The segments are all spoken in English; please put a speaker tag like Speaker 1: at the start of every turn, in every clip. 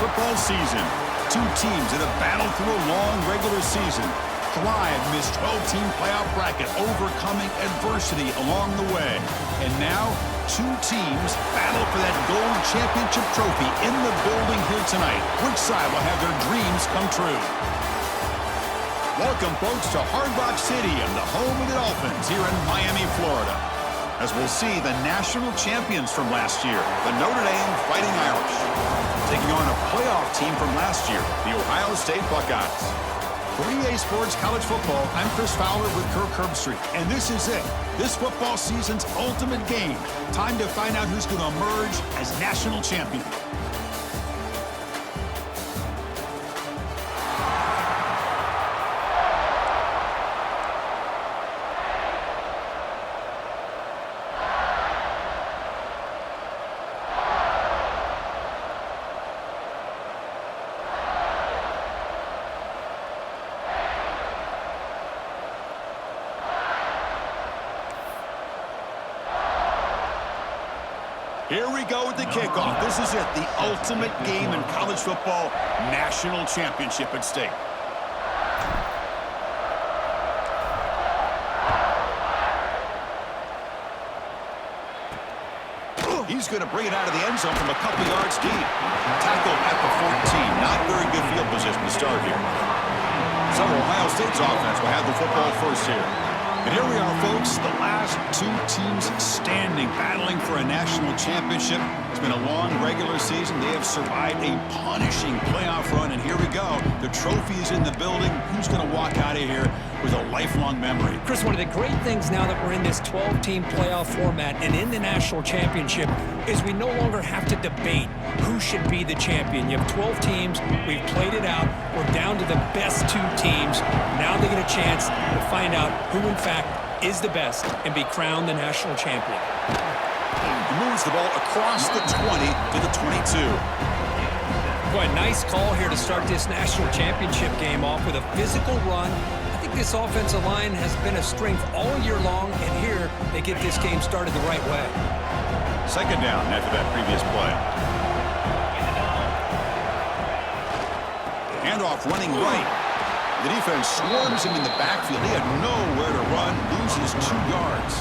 Speaker 1: football season. Two teams that have battled through a long regular season, thrived in this 12-team playoff bracket, overcoming adversity along the way. And now, two teams battle for that gold championship trophy in the building here tonight. Which side will have their dreams come true? Welcome, folks, to Hard Rock Stadium, the home of the Dolphins here in Miami, Florida, as we'll see the national champions from last year, the Notre Dame Fighting Irish, taking on a playoff team from last year, the Ohio State Buckeyes. For EA Sports College Football, I'm Chris Fowler with Kirk Herbstreit, and this is it. This football season's ultimate game. Time to find out who's going to emerge as national champion. Here we go with the kickoff. This is it, the ultimate game in college football, national championship at stake. He's going to bring it out of the end zone from a couple yards deep. Tackle at the 14. Not very good field position to start here. So Ohio State's offense will have the football first here. And here we are, folks, the last two teams standing, battling for a national championship. It's been a long regular season. They have survived a punishing playoff run, and here we go. The trophy is in the building. Who's going to walk out of here with a lifelong memory?
Speaker 2: Chris, one of the great things now that we're in this 12-team playoff format and in the national championship is we no longer have to debate who should be the champion. You have 12 teams. We've played it out. We're down to the best two teams. Now they get a chance to find out who, in fact, is the best and be crowned the national champion.
Speaker 1: He moves the ball across the 20 to the 22.
Speaker 2: Boy, nice call here to start this national championship game off with a physical run. I think this offensive line has been a strength all year long, and here they get this game started the right way.
Speaker 1: Second down after that previous play. Handoff running right. The defense swarms him in the backfield. He had nowhere to run, loses 2 yards.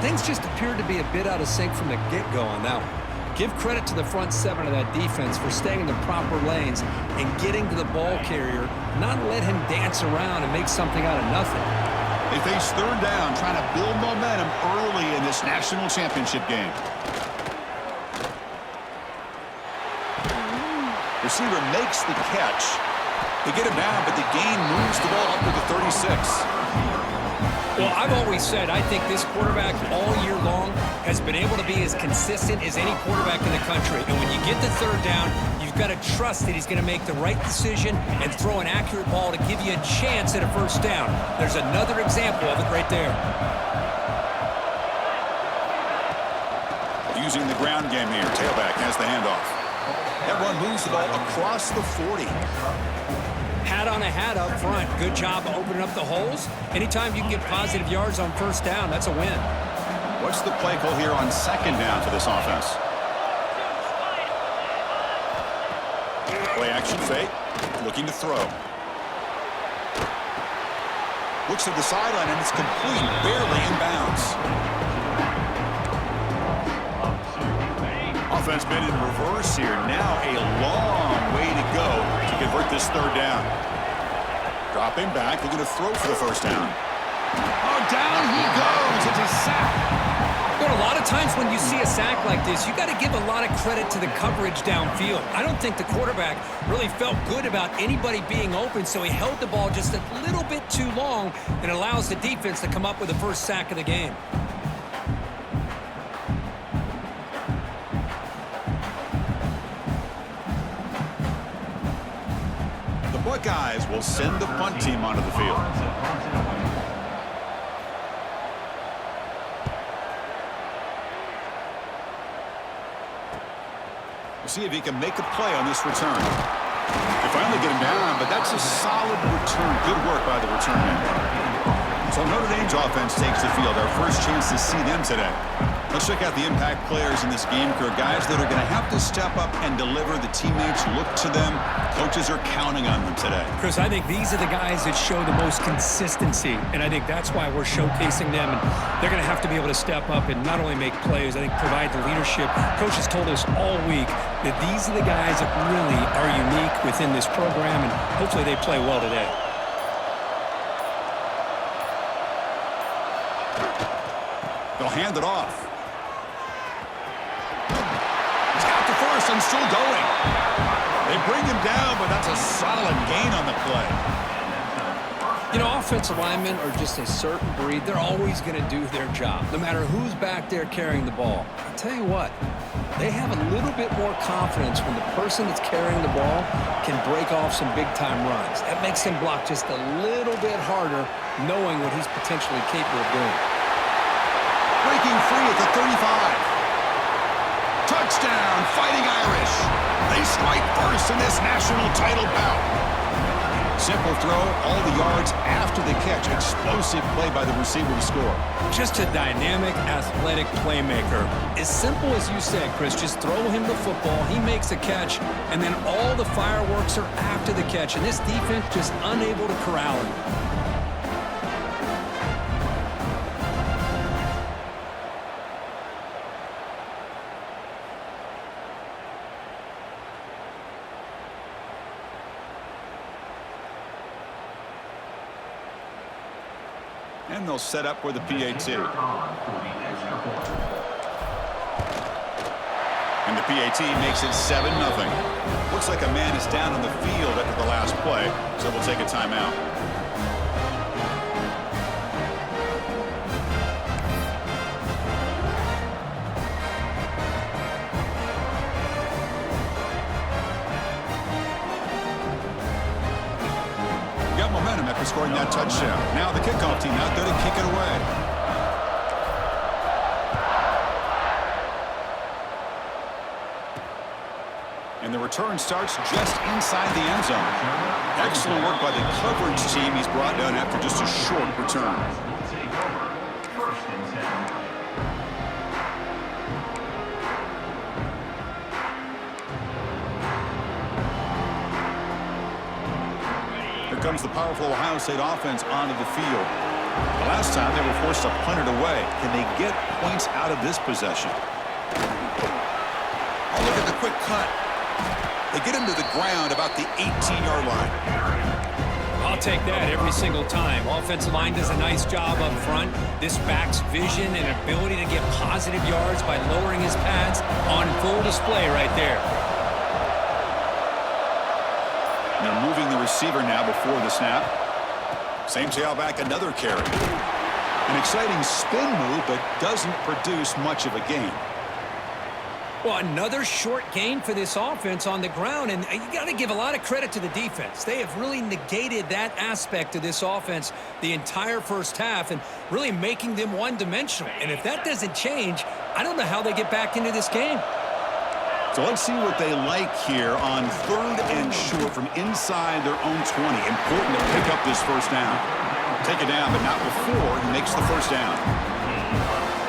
Speaker 2: Things just appeared to be a bit out of sync from the get-go on that one. Give credit to the front 7 of that defense for staying in the proper lanes and getting to the ball carrier, not let him dance around and make something out of nothing.
Speaker 1: They face third down, trying to build momentum early in this national championship game. Receiver makes the catch. They get him down, but the gain moves the ball up to the 36.
Speaker 2: Well, I've always said I think this quarterback all year long has been able to be as consistent as any quarterback in the country. And when you get the third down, you've got to trust that he's going to make the right decision and throw an accurate ball to give you a chance at a first down. There's another example of it right there.
Speaker 1: Using the ground game here. Tailback has the handoff. That run moves the ball across the 40.
Speaker 2: Hat on a hat up front. Good job opening up the holes. Anytime you can get positive yards on first down, that's a win.
Speaker 1: What's the play call here on second down for this offense? Play action fake. Looking to throw. Looks at the sideline, and it's complete. Barely in bounds. Offense been in reverse here. Now a long way to go to convert this third down. Dropping back, looking to throw for the first down. Oh, down he goes. It's a sack.
Speaker 2: But a lot of times when you see a sack like this, you got to give a lot of credit to the coverage downfield. I don't think the quarterback really felt good about anybody being open, so he held the ball just a little bit too long and allows the defense to come up with the first sack of the game.
Speaker 1: Buckeyes will send the punt team onto the field. We'll see if he can make a play on this return. They finally get him down, but that's a solid return. Good work by the return man. So Notre Dame's offense takes the field. Our first chance to see them today. Let's check out the impact players in this game, Kirk. Guys that are going to have to step up and deliver. The teammates look to them. Coaches are counting on them today.
Speaker 2: Chris, I think these are the guys that show the most consistency, and I think that's why we're showcasing them. And they're going to have to be able to step up and not only make plays, I think provide the leadership. Coaches told us all week that these are the guys that really are unique within this program, and hopefully they play well today.
Speaker 1: They'll hand it off. He's got to first and still going. They bring him down, but that's a solid gain on the play.
Speaker 3: You know, offensive linemen are just a certain breed. They're always going to do their job, no matter who's back there carrying the ball. I'll tell you what, they have a little bit more confidence when the person that's carrying the ball can break off some big-time runs. That makes him block just a little bit harder, knowing what he's potentially capable of doing.
Speaker 1: Breaking free at the 35. Touchdown, Fighting Irish. They strike first in this national title bout. Simple throw, all the yards after the catch. Explosive play by the receiver to score.
Speaker 2: Just a dynamic, athletic playmaker. As simple as you said, Chris, just throw him the football, he makes a catch, and then all the fireworks are after the catch. And this defense just unable to corral him.
Speaker 1: And they'll set up for the PAT. And the PAT makes it 7-0. Looks like a man is down on the field after the last play, so we'll take a timeout. Momentum after scoring that touchdown. Now the kickoff team out there to kick it away. And the return starts just inside the end zone. Excellent work by the coverage team. He's brought down after just a short return. Comes the powerful Ohio State offense onto the field. The last time they were forced to punt it away. Can they get points out of this possession? Oh, look at the quick cut. They get him to the ground about the 18-yard line.
Speaker 2: I'll take that every single time. Offensive line does a nice job up front. This back's vision and ability to get positive yards by lowering his pads on full display right there.
Speaker 1: They're moving the receiver now before the snap. Same tailback, another carry. An exciting spin move, but doesn't produce much of a gain.
Speaker 2: Well, another short gain for this offense on the ground, and you got to give a lot of credit to the defense. They have really negated that aspect of this offense the entire first half and really making them one-dimensional. And if that doesn't change, I don't know how they get back into this game.
Speaker 1: So let's see what they like here on 3rd and short from inside their own 20. Important to pick up this first down. Take it down, but not before he makes the first down.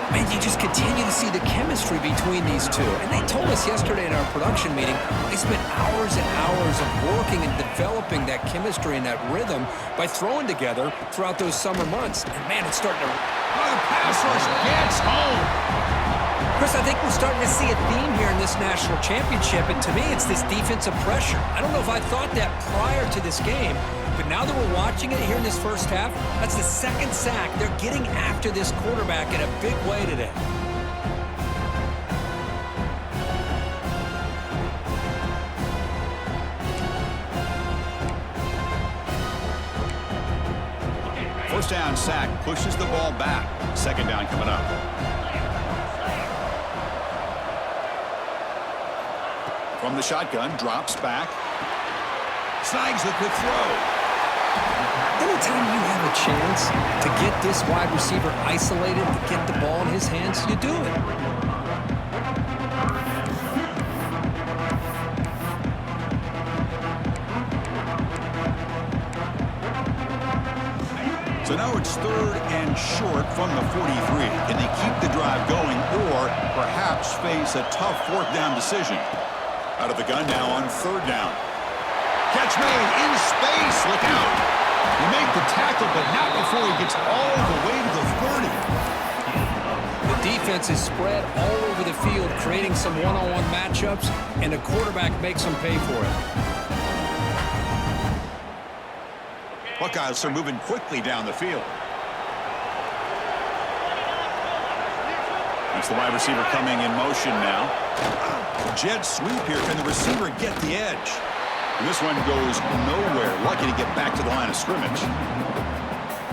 Speaker 3: Man, you just continue to see the chemistry between these two. And they told us yesterday in our production meeting, they spent hours and hours of working and developing that chemistry and that rhythm by throwing together throughout those summer months. And man, it's starting to...
Speaker 1: Oh, the pass rush gets home.
Speaker 2: Chris, I think we're starting to see a theme here in this national championship, and to me, it's this defensive pressure. I don't know if I thought that prior to this game, but now that we're watching it here in this first half, that's the second sack. They're getting after this quarterback in a big way today.
Speaker 1: First down sack, pushes the ball back. Second down coming up. From the shotgun, drops back. Snags the quick throw.
Speaker 3: Anytime you have a chance to get this wide receiver isolated, to get the ball in his hands, you do it.
Speaker 1: So Now it's 3rd and short from the 43. Can they keep the drive going or perhaps face a tough 4th down decision? Out of the gun now on 3rd down. Catch made in space. Look out. He made the tackle, but not before he gets all the way to the 30.
Speaker 2: The defense is spread all over the field, creating some one-on-one matchups, and the quarterback makes them pay for it.
Speaker 1: Buckeyes are moving quickly down the field. It's the wide receiver coming in motion now. Jet sweep here. Can the receiver get the edge? And this one goes nowhere. Lucky to get back to the line of scrimmage.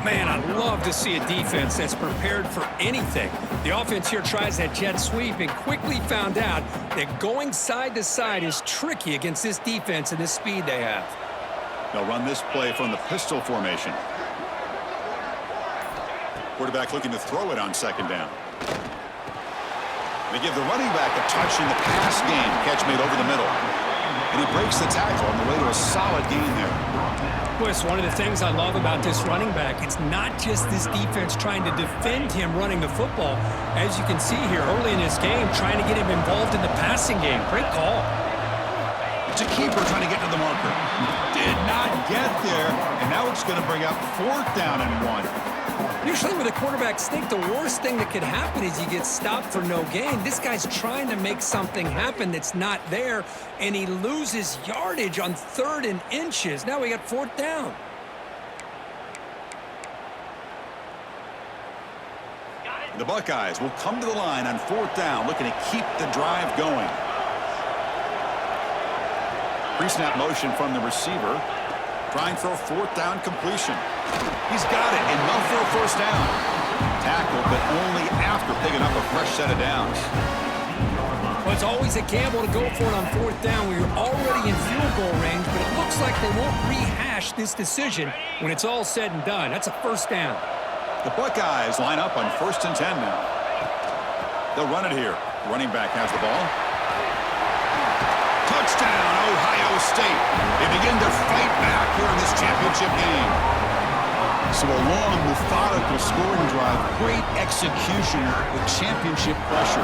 Speaker 2: Man, I'd love to see a defense that's prepared for anything. The offense here tries that jet sweep and quickly found out that going side to side is tricky against this defense and this speed they have.
Speaker 1: They'll run this play from the pistol formation. Quarterback looking to throw it on 2nd down. They give the running back a touch in the pass game. Catch made over the middle. And he breaks the tackle on the way to a solid gain there.
Speaker 2: Boy, it's one of the things I love about this running back. It's not just this defense trying to defend him running the football. As you can see here early in this game, trying to get him involved in the passing game. Great call.
Speaker 1: It's a keeper trying to get to the marker. Did not get there. And now it's going to bring up 4th down and 1.
Speaker 2: Usually with a quarterback sneak, the worst thing that could happen is you get stopped for no gain. This guy's trying to make something happen that's not there, and he loses yardage on 3rd and inches. Now we got 4th down.
Speaker 1: The Buckeyes will come to the line on 4th down, looking to keep the drive going. Pre-snap motion from the receiver. Trying for a 4th down completion. He's got it, enough for a 1st down. Tackled, but only after picking up a fresh set of downs.
Speaker 2: Well, it's always a gamble to go for it on 4th down when you're already in field goal range, but it looks like they won't rehash this decision when it's all said and done. That's a 1st down.
Speaker 1: The Buckeyes line up on 1st and 10 now. They'll run it here. Running back has the ball. Touchdown, Ohio State. They begin to fight back here in this championship game. So a long, methodical scoring drive. Great execution with championship pressure.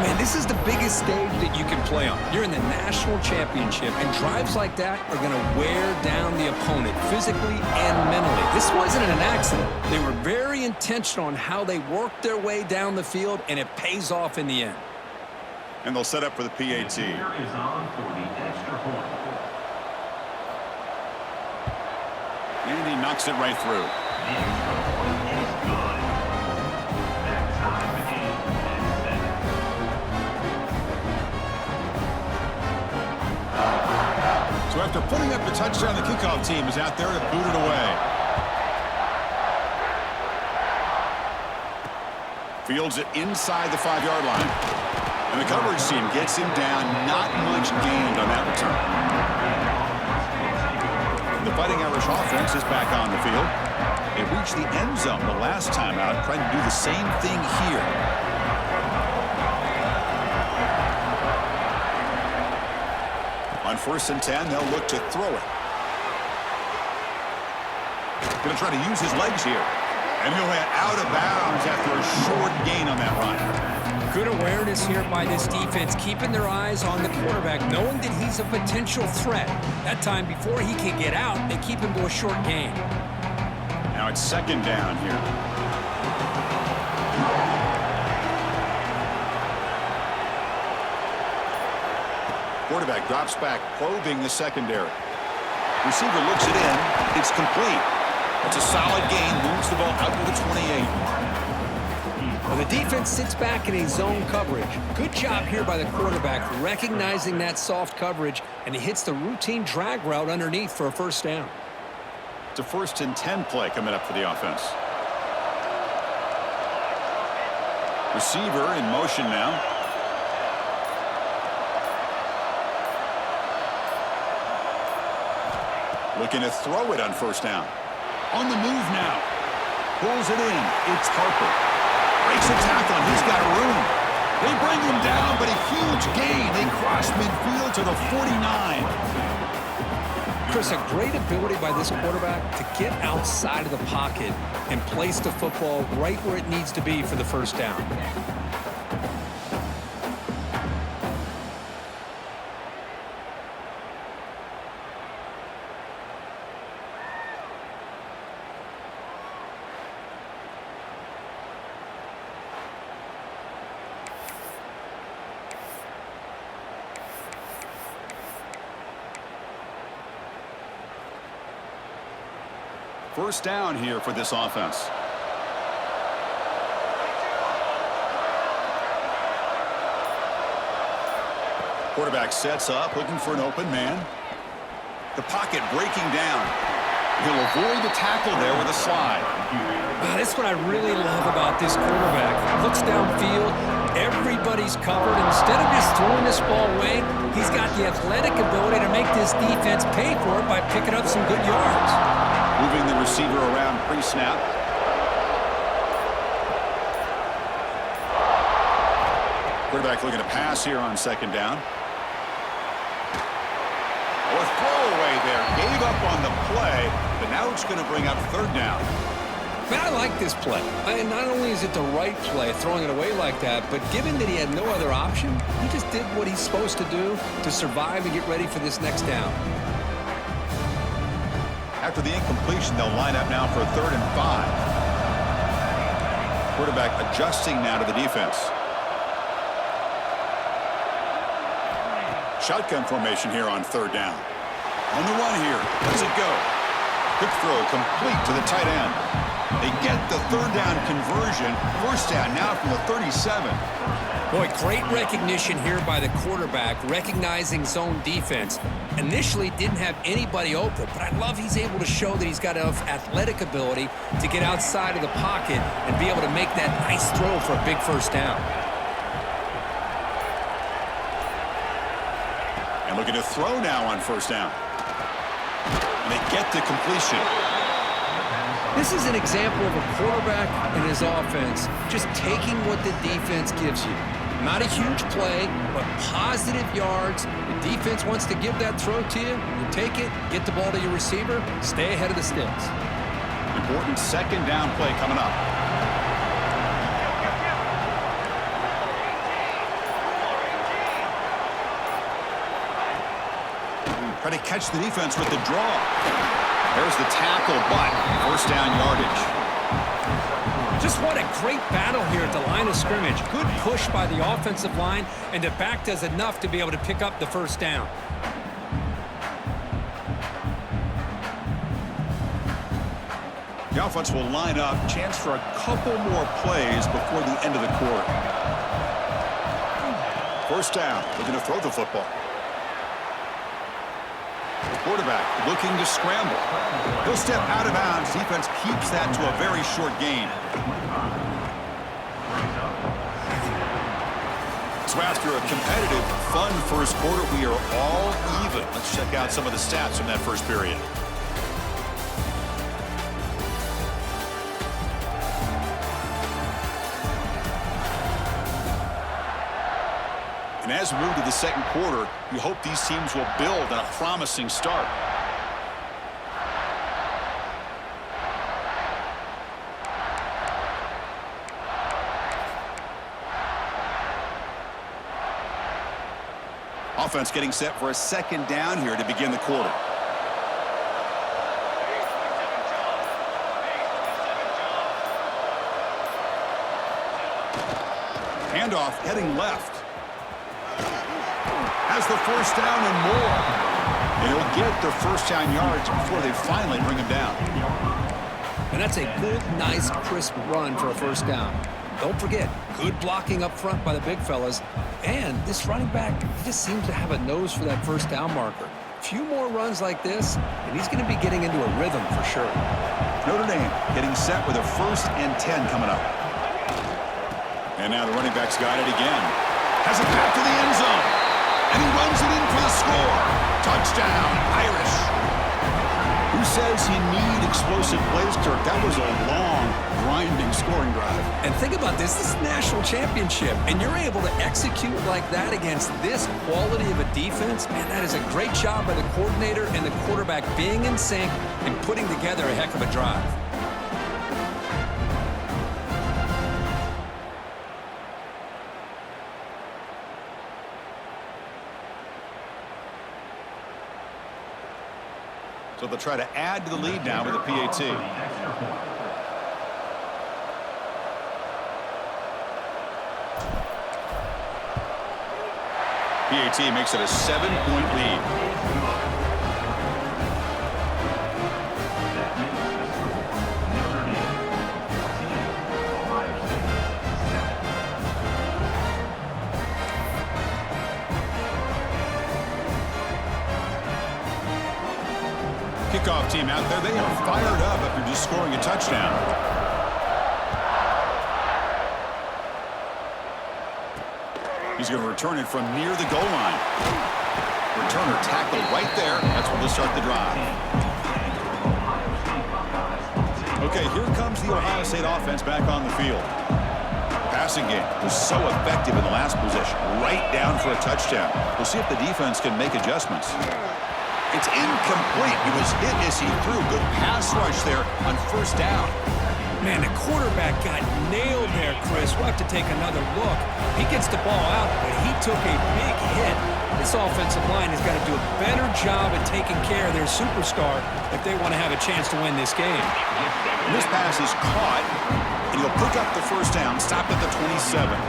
Speaker 2: Man, this is the biggest stage that you can play on. You're in the national championship, and drives like that are going to wear down the opponent physically and mentally. This wasn't an accident. They were very intentional on how they worked their way down the field, and it pays off in the end.
Speaker 1: And they'll set up for the PAT. And he knocks it right through. So after putting up the touchdown, the kickoff team is out there to boot it away. Fields it inside the 5-yard line. And the coverage team gets him down. Not much gained on that return. The Fighting Irish offense is back on the field. They reached the end zone the last time out, trying to do the same thing here. On 1st and 10, they'll look to throw it. Going to try to use his legs here. And he'll head out of bounds after a short gain on that run.
Speaker 2: Good awareness here by this defense, keeping their eyes on the quarterback, knowing that he's a potential threat. That time before he can get out, they keep him to a short gain.
Speaker 1: Now it's 2nd down here. Quarterback drops back, probing the secondary. Receiver looks it in. It's complete. It's a solid gain, moves the ball out to the 28.
Speaker 2: Well, the defense sits back in a zone coverage. Good job here by the quarterback, recognizing that soft coverage, and he hits the routine drag route underneath for a 1st down.
Speaker 1: It's a 1st and 10 play coming up for the offense. Receiver in motion now. Looking to throw it on 1st down. On the move now. Pulls it in. It's Harper. Breaks a tackle, and he's got room. They bring him down, but a huge gain. They cross midfield to the 49.
Speaker 3: Chris, a great ability by this quarterback to get outside of the pocket and place the football right where it needs to be for the first down.
Speaker 1: First down here for this offense. Quarterback sets up, looking for an open man. The pocket breaking down. He'll avoid the tackle there with a slide.
Speaker 2: That's what I really love about this quarterback. Looks downfield, everybody's covered. Instead of just throwing this ball away, he's got the athletic ability to make this defense pay for it by picking up some good yards.
Speaker 1: Moving the receiver around pre-snap. Quarterback looking to pass here on second down. A throwaway there. Gave up on the play, but now it's going to bring up third down.
Speaker 3: Man, I like this play. And not only is it the right play, throwing it away like that, but given that he had no other option, he just did what he's supposed to do to survive and get ready for this next down.
Speaker 1: After the incompletion, they'll line up now for a 3rd and 5. Quarterback adjusting now to the defense. Shotgun formation here on 3rd down. On the run here. Does it go? Quick throw complete to the tight end. They get the 3rd down conversion. First down now from the 37.
Speaker 2: Boy, great recognition here by the quarterback, recognizing zone defense. Initially didn't have anybody open, but I love he's able to show that he's got enough athletic ability to get outside of the pocket and be able to make that nice throw for a big first down.
Speaker 1: And looking to throw now on first down. And they get the completion.
Speaker 3: This is an example of a quarterback and his offense just taking what the defense gives you. Not a huge play, but positive yards. The defense wants to give that throw to you. You take it, get the ball to your receiver, stay ahead of the sticks.
Speaker 1: Important second down play coming up. Try to catch the defense with the draw. There's the tackle, but first down yardage.
Speaker 2: Just what a great battle here at the line of scrimmage. Good push by the offensive line, and the back does enough to be able to pick up the first down.
Speaker 1: The offense will line up. Chance for a couple more plays before the end of the quarter. First down. Looking to throw the football. Quarterback looking to scramble. He'll step out of bounds. Defense keeps that to a very short gain. So after a competitive, fun first quarter, we are all even. Let's check out some of the stats from that first period. And as we move to the second quarter, we hope these teams will build on a promising start. Offense getting set for a second down here to begin the quarter. Handoff heading left. Has the first down and more. And he'll get the first down yards before they finally bring him down.
Speaker 3: And that's a good, nice, crisp run for a first down. Don't forget, good blocking up front by the big fellas. And this running back, he just seems to have a nose for that first down marker. A few more runs like this, and he's going to be getting into a rhythm for sure.
Speaker 1: Notre Dame getting set with a 1st and 10 coming up. And now the running back's got it again. Has it back to the end zone. And he runs it in for the score. Touchdown, Irish. Who says you need explosive plays, Kirk? That was a long, grinding scoring drive.
Speaker 3: And think about this. This is a national championship, and you're able to execute like that against this quality of a defense. Man, that is a great job by the coordinator and the quarterback being in sync and putting together a heck of a drive.
Speaker 1: So they'll try to add to the lead now with a PAT. PAT makes it a 7-point lead. Kickoff team out there. They are fired up after just scoring a touchdown. He's going to return it from near the goal line. Returner tackled right there. That's where they'll start the drive. Okay, here comes the Ohio State offense back on the field. Passing game was so effective in the last possession. Right down for a touchdown. We'll see if the defense can make adjustments. It's incomplete. He was hit as he threw. Good pass rush there on first down.
Speaker 2: Man, the quarterback got nailed there, Chris. We'll have to take another look. He gets the ball out, but he took a big hit. This offensive line has got to do a better job at taking care of their superstar if they want to have a chance to win this game.
Speaker 1: And this pass is caught, and he'll pick up the first down, stop at the 27.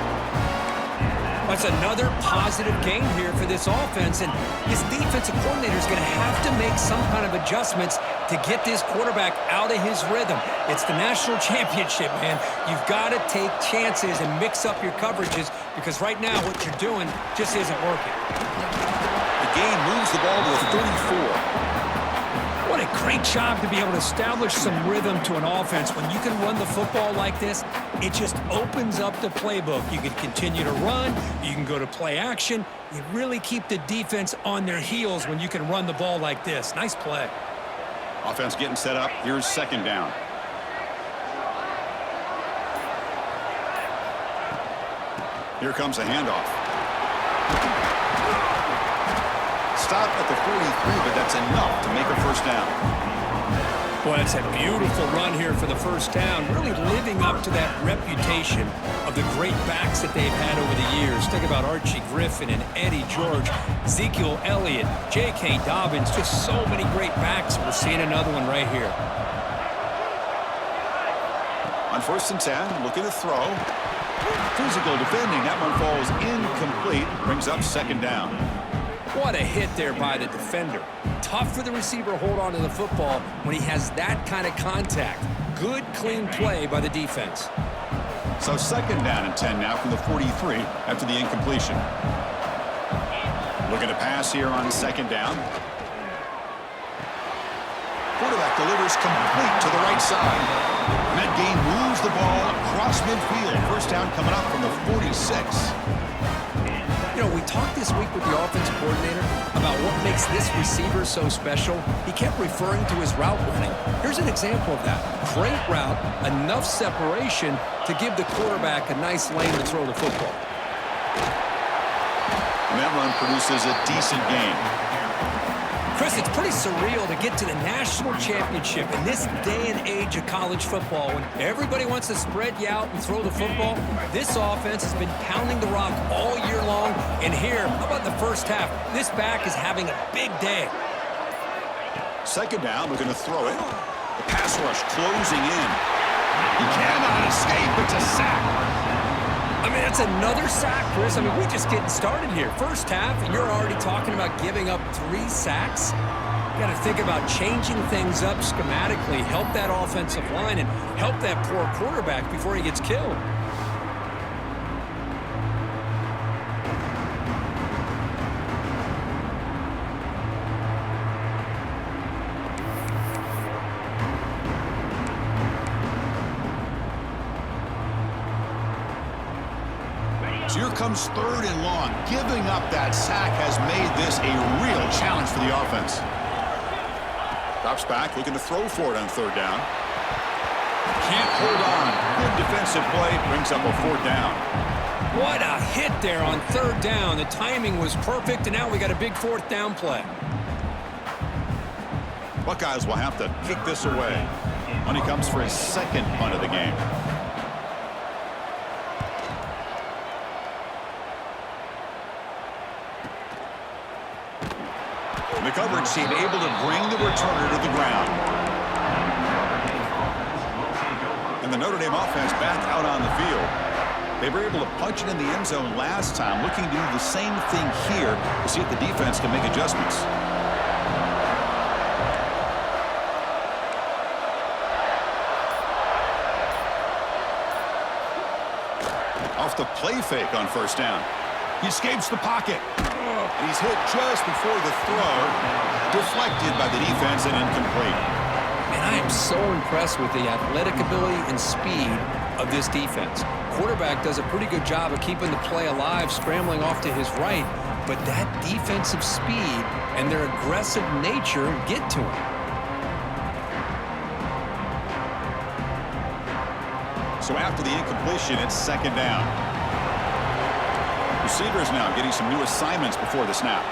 Speaker 2: That's another positive game here for this offense, and his defensive coordinator is going to have to make some kind of adjustments to get this quarterback out of his rhythm. It's the national championship, man. You've got to take chances and mix up your coverages because right now what you're doing just isn't working.
Speaker 1: The game moves the ball to the 34.
Speaker 2: What a great job to be able to establish some rhythm to an offense. When you can run the football like this, it just opens up the playbook. You can continue to run. You can go to play action. You really keep the defense on their heels when you can run the ball like this. Nice play.
Speaker 1: Offense getting set up. Here's second down. Here comes a handoff. Stop at the 43, but that's enough to make a first down.
Speaker 2: Boy, it's a beautiful run here for the first down, really living up to that reputation of the great backs that they've had over the years. Think about Archie Griffin and Eddie George, Ezekiel Elliott, J.K. Dobbins, just so many great backs. We're seeing another one right here.
Speaker 1: On first and 10, looking to throw. Physical defending. That one falls incomplete. Brings up second down.
Speaker 3: What a hit there by the defender. Tough for the receiver to hold on to the football when he has that kind of contact. Good, clean play by the defense.
Speaker 1: So second down and 10 now from the 43 after the incompletion. Looking to pass here on second down. Quarterback delivers complete to the right side. And that game moves the ball across midfield. First down coming up from the 46.
Speaker 3: You know, we talked this week with the offensive coordinator about what makes this receiver so special. He kept referring to his route running. Here's an example of that. Great route, enough separation to give the quarterback a nice lane to throw the football.
Speaker 1: And that run produces a decent gain.
Speaker 2: Chris, it's pretty surreal to get to the national championship in this day and age of college football when everybody wants to spread you out and throw the football. This offense has been pounding the rock all year long, and here, how about the first half? This back is having a big day.
Speaker 1: Second down, looking to throw it. The pass rush closing in. He cannot escape. It's a sack.
Speaker 2: I mean, that's another sack, Chris. I mean, we're just getting started here. First half, and you're already talking about giving up 3 sacks. You got to think about changing things up schematically, help that offensive line, and help that poor quarterback before he gets killed.
Speaker 1: So here comes third and long. Giving up that sack has made this a real challenge for the offense. Drops back, looking to throw for it on third down. Can't hold on. Good defensive play, brings up a fourth down.
Speaker 2: What a hit there on third down. The timing was perfect, and now we got a big fourth down play.
Speaker 1: Buckeyes will have to kick this away when he comes for his second punt of the game. And the coverage team able to bring the returner to the ground. And the Notre Dame offense back out on the field. They were able to punch it in the end zone last time, looking to do the same thing here to see if the defense can make adjustments. Off the play fake on first down. He escapes the pocket. And he's hit just before the throw. Deflected by the defense and incomplete.
Speaker 3: Man, I am so impressed with the athletic ability and speed of this defense. Quarterback does a pretty good job of keeping the play alive, scrambling off to his right, but that defensive speed and their aggressive nature get to him.
Speaker 1: So after the incompletion, it's second down. Receivers now getting some new assignments before the snap.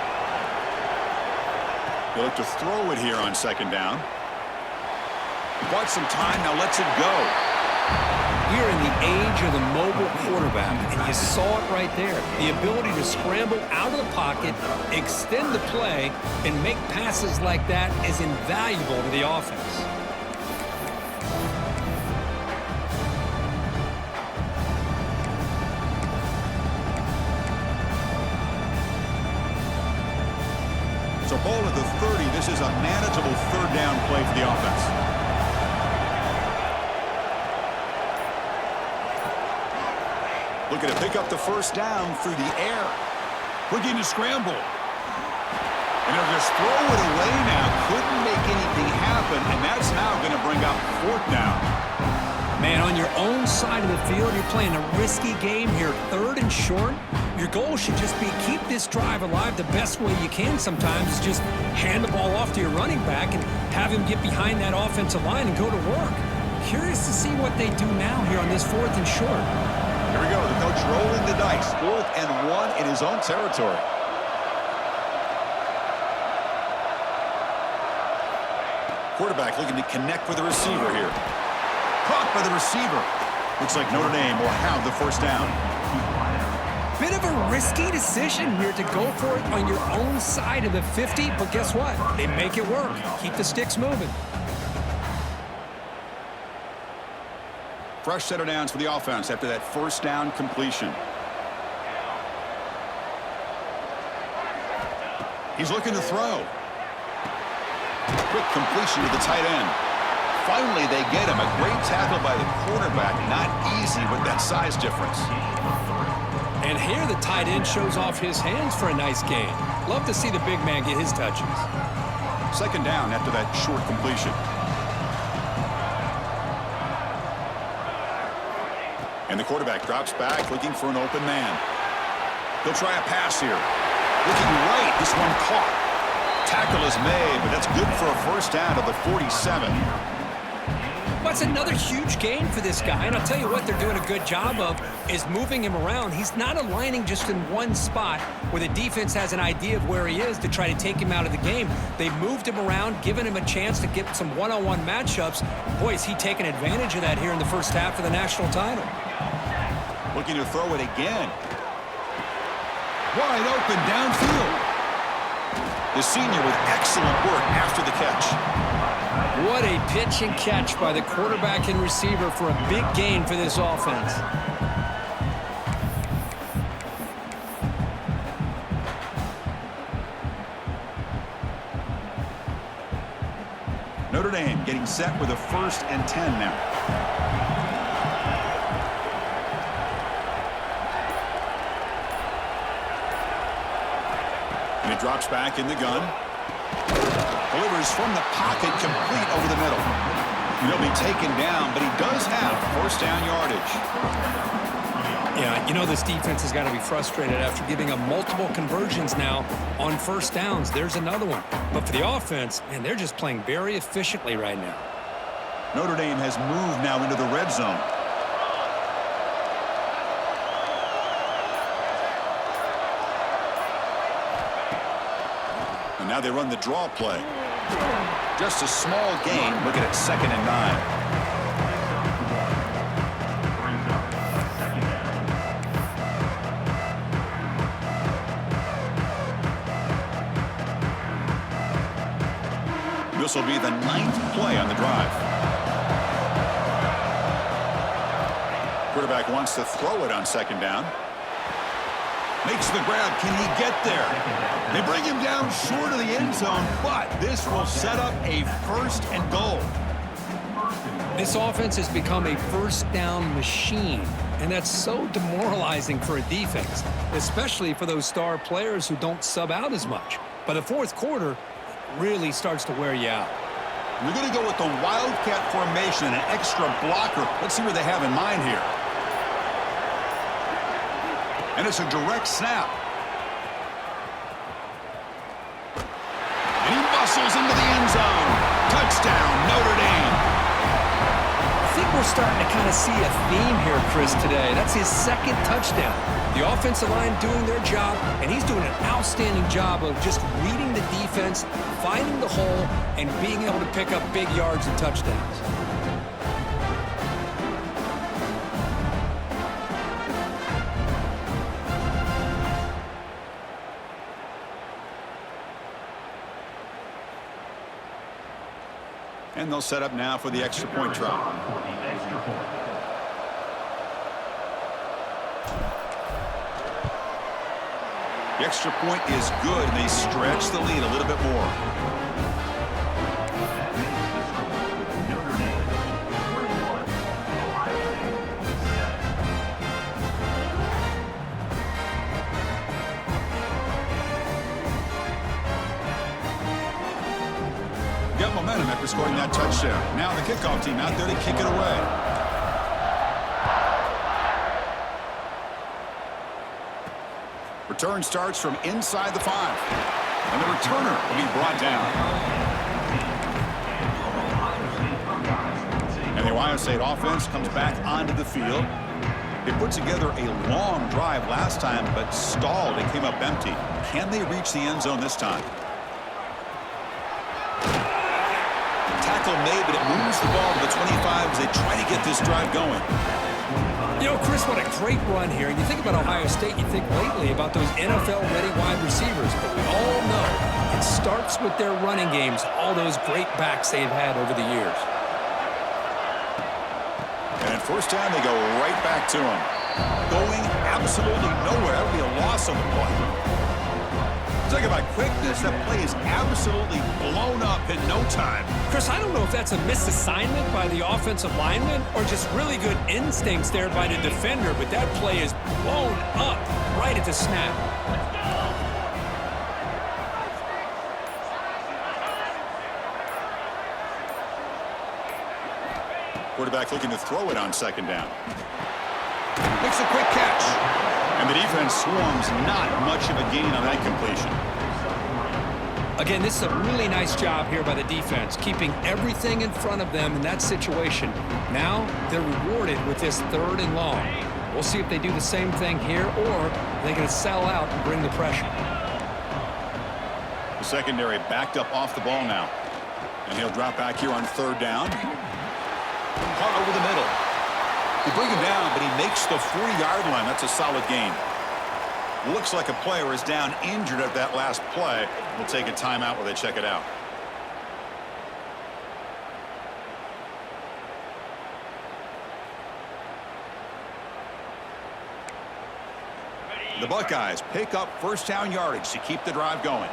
Speaker 1: They look to throw it here on second down. Bought some time, now lets it go.
Speaker 3: We are in the age of the mobile quarterback, and you saw it right there. The ability to scramble out of the pocket, extend the play, and make passes like that is invaluable to the offense.
Speaker 1: So ball at the 30. This is a manageable third down play for the offense. Looking to pick up the first down through the air. Looking to scramble. And he'll just throw it away now. Couldn't make anything happen, and that's now going to bring up fourth down.
Speaker 2: Man, on your own side of the field, you're playing a risky game here, third and short. Your goal should just be keep this drive alive the best way you can sometimes. Is just hand the ball off to your running back and have him get behind that offensive line and go to work. Curious to see what they do now here on this fourth and short.
Speaker 1: Here we go. The coach rolling the dice. 4th and 1 in his own territory. Quarterback looking to connect with the receiver here. Caught by the receiver. Looks like Notre Dame will have the first down.
Speaker 2: Bit of a risky decision here to go for it on your own side of the 50, but guess what? They make it work. Keep the sticks moving.
Speaker 1: Fresh set of downs for the offense after that first down completion. He's looking to throw. Quick completion to the tight end. Finally, they get him. A great tackle by the quarterback. Not easy with that size difference.
Speaker 2: And here the tight end shows off his hands for a nice gain. Love to see the big man get his touches.
Speaker 1: Second down after that short completion. And the quarterback drops back, looking for an open man. He'll try a pass here. Looking right, this one caught. Tackle is made, but that's good for a first down to the 47.
Speaker 2: That's another huge gain for this guy, and I'll tell you what they're doing a good job of is moving him around. He's not aligning just in one spot where the defense has an idea of where he is to try to take him out of the game. They've moved him around, given him a chance to get some one-on-one matchups. Boy, is he taking advantage of that here in the first half of the national title.
Speaker 1: Looking to throw it again. Wide open downfield. The senior with excellent work after the catch.
Speaker 2: What a pitch and catch by the quarterback and receiver for a big gain for this offense.
Speaker 1: Notre Dame getting set with a 1st and 10 now. And he drops back in the gun. Delivers from the pocket, complete over the middle. He'll be taken down, but he does have first down yardage.
Speaker 2: Yeah, you know this defense has got to be frustrated after giving up multiple conversions now on first downs. There's another one. But for the offense, man, they're just playing very efficiently right now.
Speaker 1: Notre Dame has moved now into the red zone. And now they run the draw play. Just a small gain. Looking at 2nd and 9. This will be the 9th play on the drive. Quarterback wants to throw it on 2nd down. Makes the grab. Can he get there? They bring him down short of the end zone, but this will set up a 1st and goal.
Speaker 2: This offense has become a first down machine, and that's so demoralizing for a defense, especially for those star players who don't sub out as much. By the 4th quarter, really starts to wear you out.
Speaker 1: We're going to go with the Wildcat formation and an extra blocker. Let's see what they have in mind here. And it's a direct snap. And he muscles into the end zone. Touchdown, Notre Dame.
Speaker 2: I think we're starting to kind of see a theme here, Chris, today. That's his 2nd touchdown. The offensive line doing their job, and he's doing an outstanding job of just reading the defense, finding the hole, and being able to pick up big yards and touchdowns.
Speaker 1: And they'll set up now for the extra point try. The extra point is good, and they stretch the lead a little bit more. Got momentum after scoring that touchdown. Now the kickoff team out there to kick it away. Return starts from inside the 5. And the returner will be brought down. And the Ohio State offense comes back onto the field. They put together a long drive last time, but stalled and came up empty. Can they reach the end zone this time? Tackle made, but it moves the ball to the 25 as they try to get this drive going.
Speaker 2: You know, Chris, what a great run here. And you think about Ohio State, you think lately about those NFL-ready wide receivers. But we all know it starts with their running games, all those great backs they've had over the years.
Speaker 1: And at 1st down, they go right back to him. Going absolutely nowhere. That would be a loss on the play. Talk about quickness. That play is absolutely blown up in no time.
Speaker 2: Chris, I don't know if that's a misassignment by the offensive lineman or just really good instincts there by the defender, but that play is blown up right at the snap.
Speaker 1: Quarterback looking to throw it on 2nd down. Makes a quick catch. And the defense swarms not much of a gain on that completion.
Speaker 2: Again, this is a really nice job here by the defense, keeping everything in front of them in that situation. Now they're rewarded with this 3rd and long. We'll see if they do the same thing here or they're going to sell out and bring the pressure.
Speaker 1: The secondary backed up off the ball now. And he'll drop back here on 3rd down. Caught over the middle. They bring him down, but he makes the 4-yard line. That's a solid gain. Looks like a player is down injured at that last play. We'll take a timeout while they check it out. The Buckeyes pick up 1st down yardage to keep the drive going.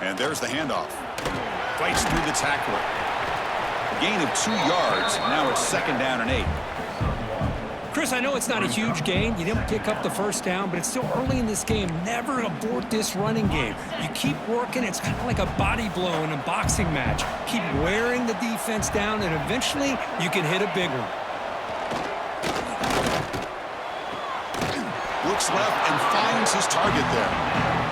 Speaker 1: And there's the handoff. Fights through the tackler. A gain of 2 yards. Now it's 2nd down and 8.
Speaker 2: Chris, I know it's not a huge gain. You didn't pick up the first down, but it's still early in this game. Never abort this running game. You keep working. It's kind of like a body blow in a boxing match. Keep wearing the defense down, and eventually you can hit a big one.
Speaker 1: Looks left and finds his target there.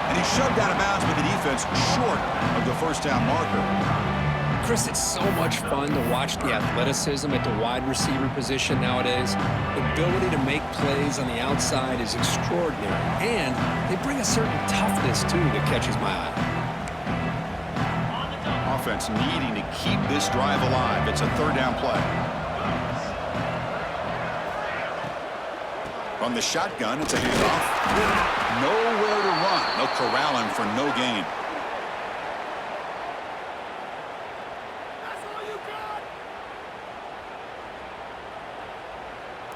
Speaker 1: And he's shoved out of bounds with the defense short of the first down marker.
Speaker 3: Chris, it's so much fun to watch the athleticism at the wide receiver position nowadays. The ability to make plays on the outside is extraordinary. And they bring a certain toughness, too, that catches my eye.
Speaker 1: Offense needing to keep this drive alive. It's a third down play. From the shotgun, it's a handoff. Nowhere to run. They'll corral him for no gain.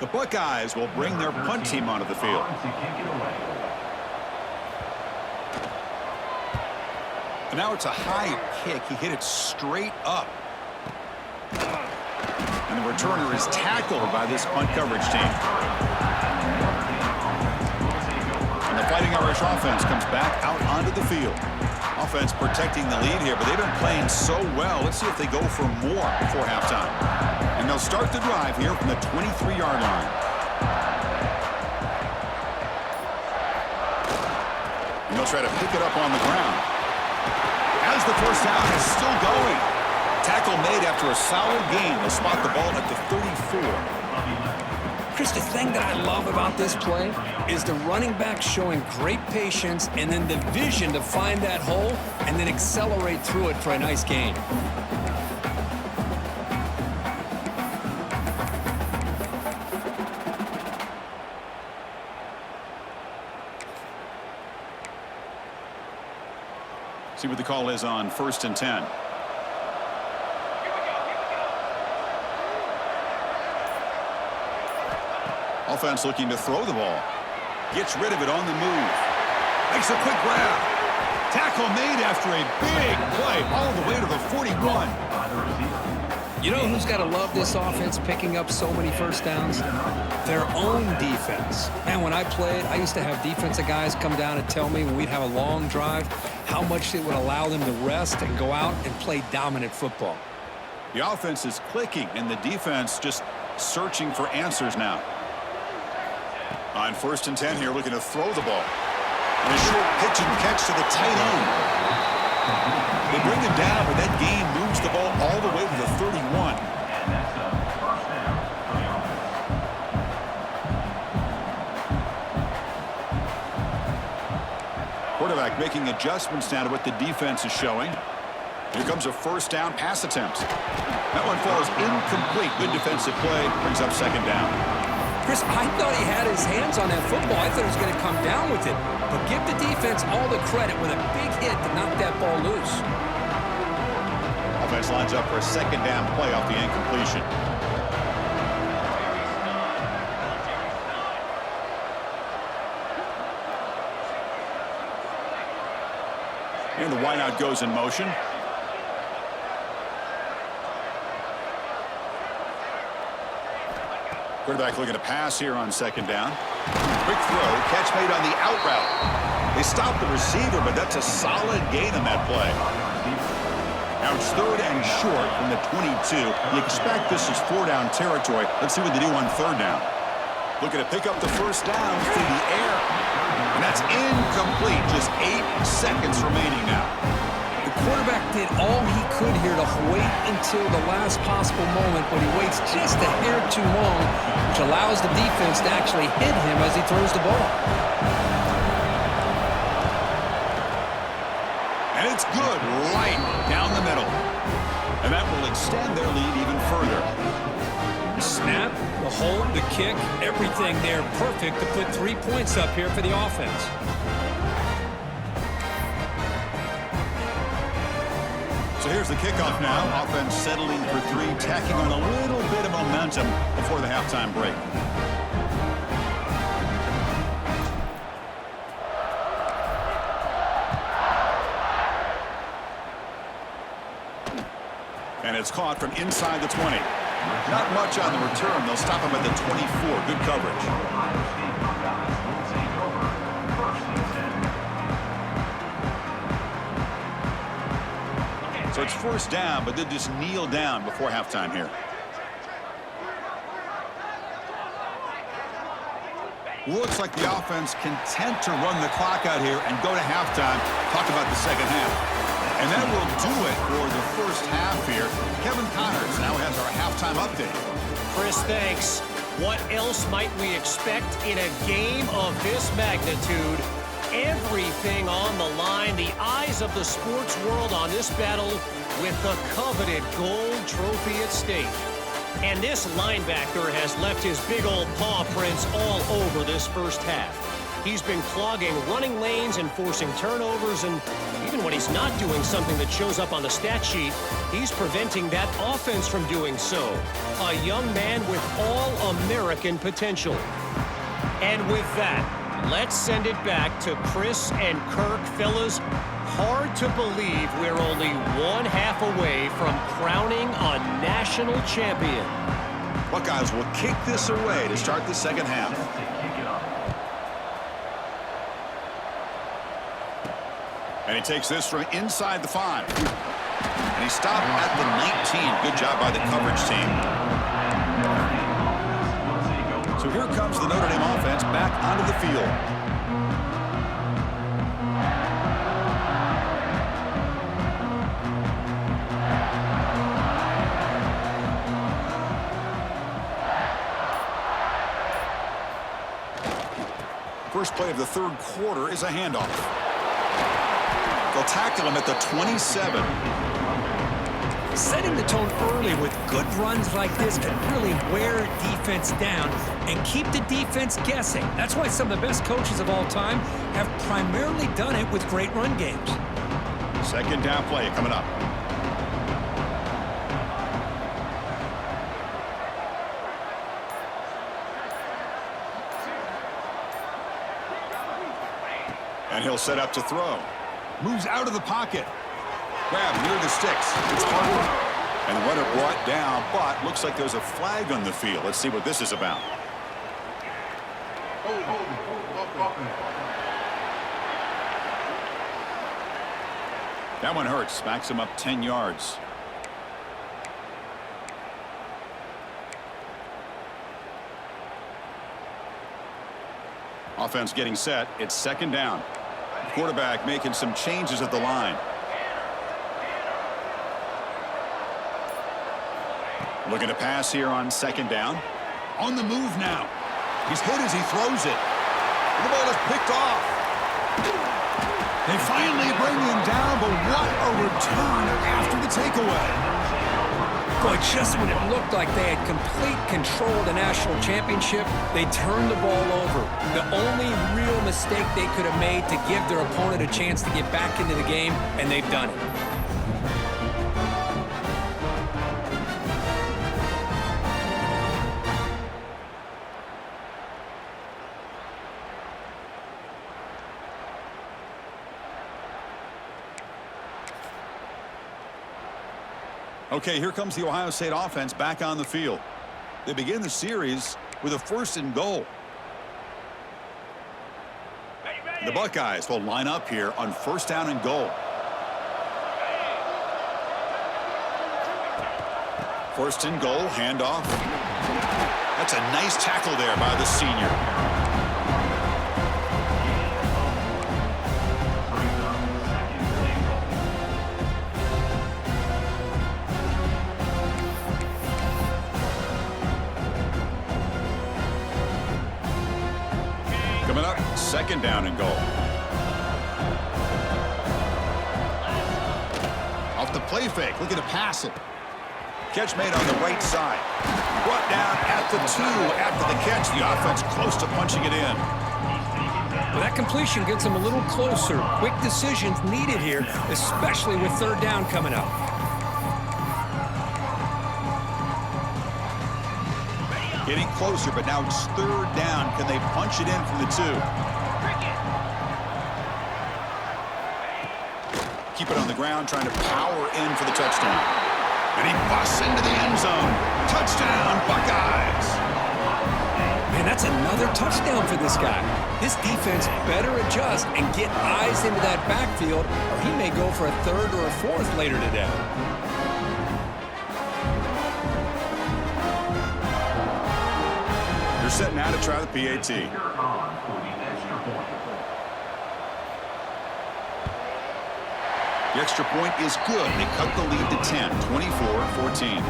Speaker 1: The Buckeyes will bring their punt team onto the field. And now it's a high kick. He hit it straight up. And the returner is tackled by this punt coverage team. And the Fighting Irish offense comes back out onto the field. Offense protecting the lead here, but they've been playing so well. Let's see if they go for more before halftime. And they'll start the drive here from the 23-yard line. And they'll try to pick it up on the ground. As the first down is still going. Tackle made after a solid gain. They'll spot the ball at the 34.
Speaker 2: Chris, the thing that I love about this play is the running back showing great patience and then the vision to find that hole and then accelerate through it for a nice gain.
Speaker 1: See what the call is on 1st and 10. Offense looking to throw the ball. Gets rid of it on the move. Makes a quick grab. Tackle made after a big play all the way to the 41.
Speaker 2: You know who's got to love this offense picking up so many first downs? Their own defense. And when I played, I used to have defensive guys come down and tell me when we'd have a long drive how much it would allow them to rest and go out and play dominant football.
Speaker 1: The offense is clicking and the defense just searching for answers now. On 1st and 10 here, looking to throw the ball. And a short pitch and catch to the tight end. They bring him down, but that gain moves the ball all the way to the 31. Quarterback making adjustments now to what the defense is showing. Here comes a first down pass attempt. That one falls incomplete. Good defensive play. Brings up second down.
Speaker 2: Chris, I thought he had his hands on that football. I thought he was going to come down with it. But give the defense all the credit with a big hit to knock that ball loose.
Speaker 1: Offense lines up for a second down play off the incompletion. And the wideout goes in motion. Quarterback looking to pass here on second down. Quick throw, catch made on the out route. They stop the receiver, but that's a solid gain on that play. Now it's 3rd and short from the 22. You expect this is 4-down territory. Let's see what they do on 3rd down. Looking to pick up the first down through the air. And that's incomplete. Just 8 seconds remaining now.
Speaker 2: The quarterback did all he could here to wait until the last possible moment, but he waits just a hair too long, which allows the defense to actually hit him as he throws the ball.
Speaker 1: And it's good right down the middle. And that will extend their lead even further.
Speaker 2: The snap, the hold, the kick, everything there perfect to put 3 points up here for the offense.
Speaker 1: So here's the kickoff now. Offense settling for 3, tacking on a little bit of momentum before the halftime break. And it's caught from inside the 20. Not much on the return. They'll stop him at the 24. Good coverage. So it's first down, but they'll just kneel down before halftime here. Looks like the offense content to run the clock out here and go to halftime. Talk about the second half. And that will do it for the first half here. Kevin Connors now has our halftime update.
Speaker 4: Chris, thanks. What else might we expect in a game of this magnitude? Everything on the line. The eyes of the sports world on this battle with the coveted gold trophy at stake. And this linebacker has left his big old paw prints all over this first half. He's been clogging running lanes and forcing turnovers, and even when he's not doing something that shows up on the stat sheet, he's preventing that offense from doing so. A young man with all-American potential. And with that, let's send it back to Chris and Kirk. Fellas, hard to believe we're only one half away from crowning a national champion.
Speaker 1: Buckeyes will kick this away to start the second half. And he takes this from inside the 5. And he stopped at the 19. Good job by the coverage team. So here comes the Notre Dame offense back onto the field. First play of the third quarter is a handoff. They'll tackle him at the 27.
Speaker 2: Setting the tone early with good runs like this can really wear defense down and keep the defense guessing. That's why some of the best coaches of all time have primarily done it with great run games.
Speaker 1: Second down play coming up. And he'll set up to throw. Moves out of the pocket. Grab near the sticks. It's Harper. And the runner brought down, but looks like there's a flag on the field. Let's see what this is about. That one hurts. Backs him up 10 yards. Offense getting set. It's second down. Quarterback making some changes at the line. Looking to pass here on second down. On the move now. He's hit as he throws it. The ball is picked off. They finally bring him down, but what a return after the takeaway.
Speaker 2: Boy, just when it looked like they had complete control of the national championship, they turned the ball over. The only real mistake they could have made to give their opponent a chance to get back into the game, and they've done it.
Speaker 1: Okay, here comes the Ohio State offense back on the field. They begin the series with a 1st and goal. The Buckeyes will line up here on 1st down and goal. 1st and goal, handoff. That's a nice tackle there by the senior. Coming up, 2nd down and goal. Off the play fake, looking to pass it. Catch made on the right side. Brought down at the 2 after the catch. The offense close to punching it in.
Speaker 2: Well, that completion gets them a little closer. Quick decisions needed here, especially with 3rd down coming up.
Speaker 1: Getting closer, but now it's 3rd down. Can they punch it in from the 2? Keep it on the ground, trying to power in for the touchdown. And he busts into the end zone. Touchdown, Buckeyes.
Speaker 2: Man, that's another touchdown for this guy. This defense better adjust and get eyes into that backfield, or he may go for a third or a fourth later today.
Speaker 1: They're setting out to try the PAT. The extra point is good. They cut the lead to 10, 24-14.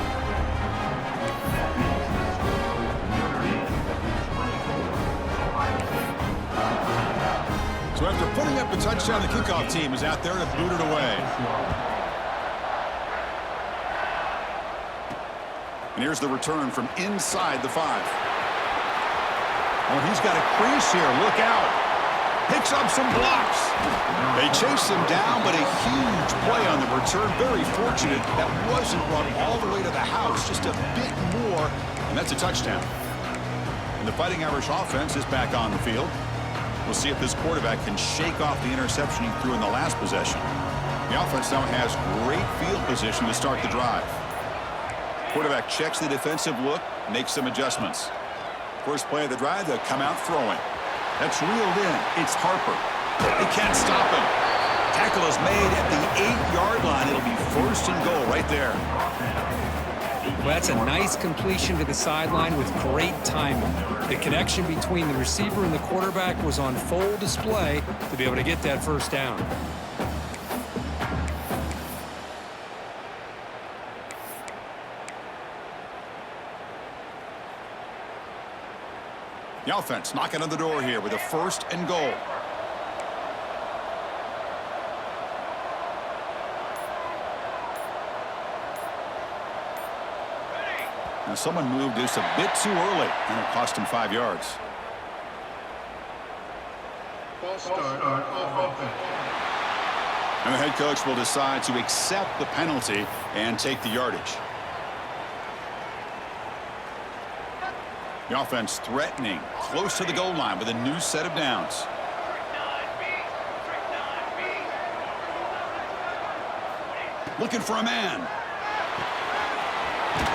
Speaker 1: So after putting up a touchdown, the kickoff team is out there to boot it away. And here's the return from inside the 5. Oh, he's got a crease here. Look out. Picks up some blocks. They chase him down, but a huge play on the return. Very fortunate that wasn't run all the way to the house. Just a bit more, and that's a touchdown. And the Fighting Irish offense is back on the field. We'll see if this quarterback can shake off the interception he threw in the last possession. The offense now has great field position to start the drive. Quarterback checks the defensive look, makes some adjustments. First play of the drive, they'll come out throwing. That's reeled in. It's Harper. They can't stop him. Tackle is made at the 8-yard line. It'll be first and goal right there.
Speaker 2: Well, that's a nice completion to the sideline with great timing. The connection between the receiver and the quarterback was on full display to be able to get that first down.
Speaker 1: The offense knocking on the door here with a first and goal. Now someone moved this a bit too early, and it cost him 5 yards.
Speaker 5: False start on offense.
Speaker 1: And the head coach will decide to accept the penalty and take the yardage. The offense threatening, close to the goal line with a new set of downs. Looking for a man.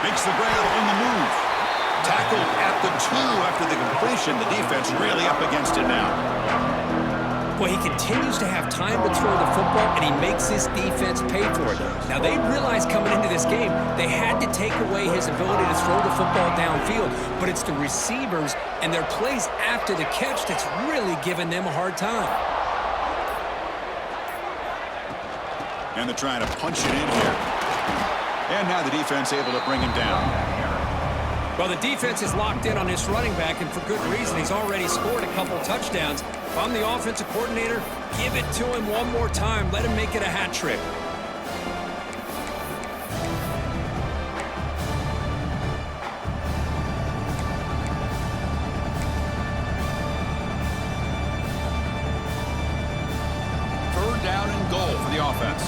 Speaker 1: Makes the grab on the move. Tackled at the 2 after the completion. The defense really up against it now.
Speaker 2: Well, he continues to have time to throw the football, and he makes this defense pay for it. Now, they realized coming into this game they had to take away his ability to throw the football downfield, but it's the receivers and their plays after the catch that's really giving them a hard time.
Speaker 1: And they're trying to punch it in here. And now the defense able to bring him down.
Speaker 2: Well, the defense is locked in on this running back, and for good reason. He's already scored a couple touchdowns. If I'm the offensive coordinator, give it to him one more time. Let him make it a hat trick.
Speaker 1: Third down and goal for the offense.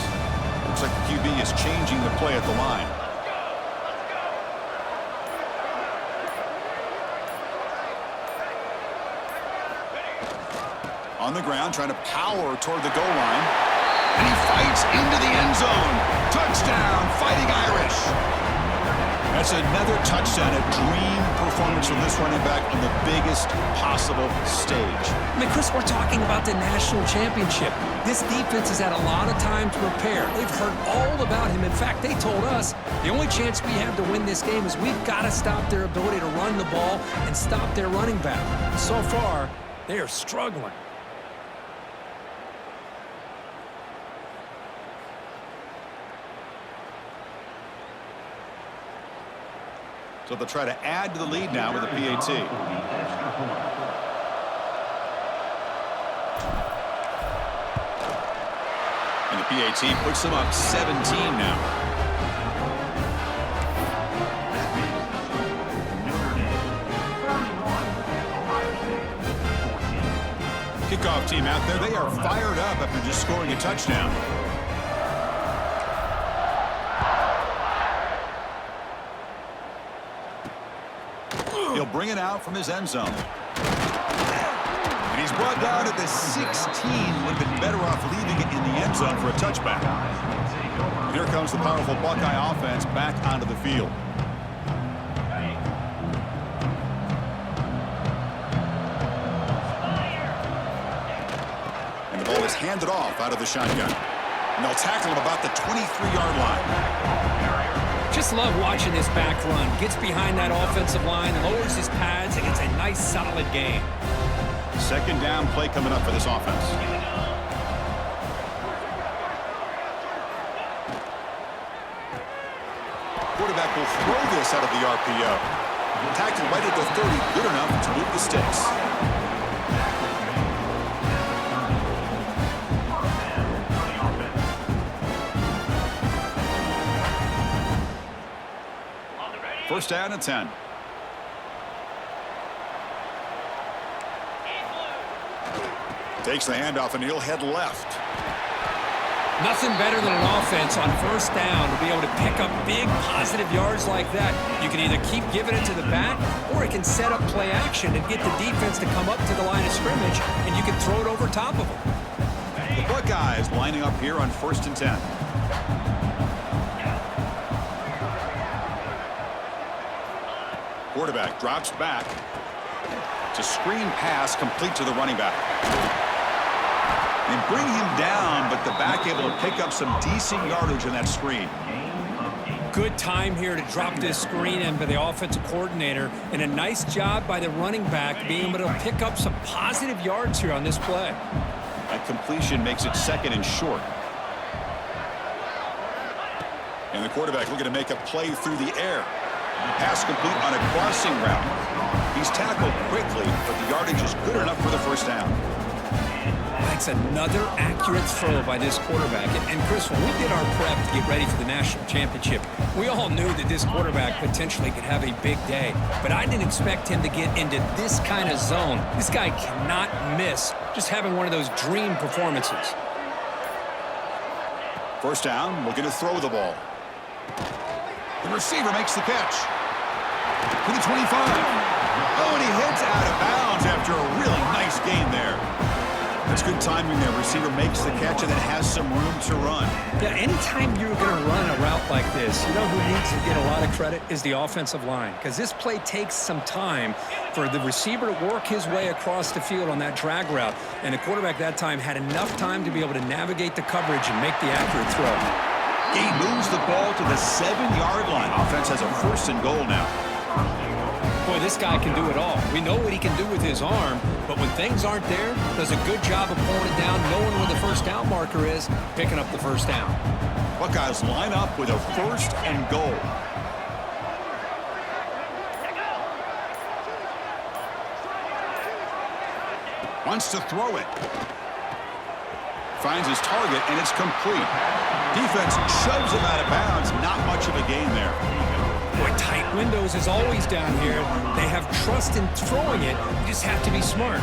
Speaker 1: Looks like the QB is changing the play at the line. On the ground, trying to power toward the goal line. And he fights into the end zone. Touchdown, Fighting Irish. That's another touchdown, a dream performance from this running back on the biggest possible stage.
Speaker 2: I mean, Chris, we're talking about the national championship. This defense has had a lot of time to prepare. They've heard all about him. In fact, they told us the only chance we have to win this game is we've got to stop their ability to run the ball and stop their running back. So far, they are struggling.
Speaker 1: So they'll try to add to the lead now with a PAT. And the PAT puts them up 17 now. Kickoff team out there. They are fired up after just scoring a touchdown. He'll bring it out from his end zone. And He's brought down at the 16. Would have been better off leaving it in the end zone for a touchback. Here comes the powerful Buckeye offense back onto the field. And the ball is handed off out of the shotgun. And they'll tackle him about the 23-yard line.
Speaker 2: Just love watching this back run. Gets behind that offensive line, lowers his pads, and gets a nice, solid gain.
Speaker 1: Second down play coming up for this offense. Quarterback will throw this out of the RPO. Tackled right at the 30, good enough to move the sticks. First down and 10. Takes the handoff and he'll head left.
Speaker 2: Nothing better than an offense on first down to be able to pick up big positive yards like that. You can either keep giving it to the back, or it can set up play action and get the defense to come up to the line of scrimmage, and you can throw it over top of them.
Speaker 1: The Buckeyes lining up here on first and 10. Quarterback drops back. It's a screen pass complete to the running back. They bring him down, but the back able to pick up some decent yardage in that screen.
Speaker 2: Good time here to drop this screen in by the offensive coordinator, and a nice job by the running back being able to pick up some positive yards here on this play.
Speaker 1: That completion makes it second and short. And the quarterback looking to make a play through the air. Pass complete on a crossing route. He's tackled quickly, but the yardage is good enough for the first down.
Speaker 2: That's another accurate throw by this quarterback. And Chris, when we did our prep to get ready for the national championship, we all knew that this quarterback potentially could have a big day. But I didn't expect him to get into this kind of zone. This guy cannot miss just having one of those dream performances.
Speaker 1: First down, looking to throw the ball. The receiver makes the catch. To the 25. Oh, and he heads out of bounds after a really nice gain there. That's good timing there. Receiver makes the catch and then has some room to run.
Speaker 2: Yeah, anytime you're going to run a route like this, you know who needs to get a lot of credit is the offensive line. Because this play takes some time for the receiver to work his way across the field on that drag route. And the quarterback that time had enough time to be able to navigate the coverage and make the accurate throw.
Speaker 1: He moves the ball to the 7-yard line. Offense has a first and goal now.
Speaker 2: Boy, this guy can do it all. We know what he can do with his arm, but when things aren't there, does a good job of pulling it down, knowing where the first down marker is, picking up the first down.
Speaker 1: Buckeyes line up with a first and goal. Wants to throw it. Finds his target, and it's complete. Defense shoves him out of bounds. Not much of a gain there.
Speaker 2: Boy, tight windows is always down here. They have trust in throwing it. You just have to be smart.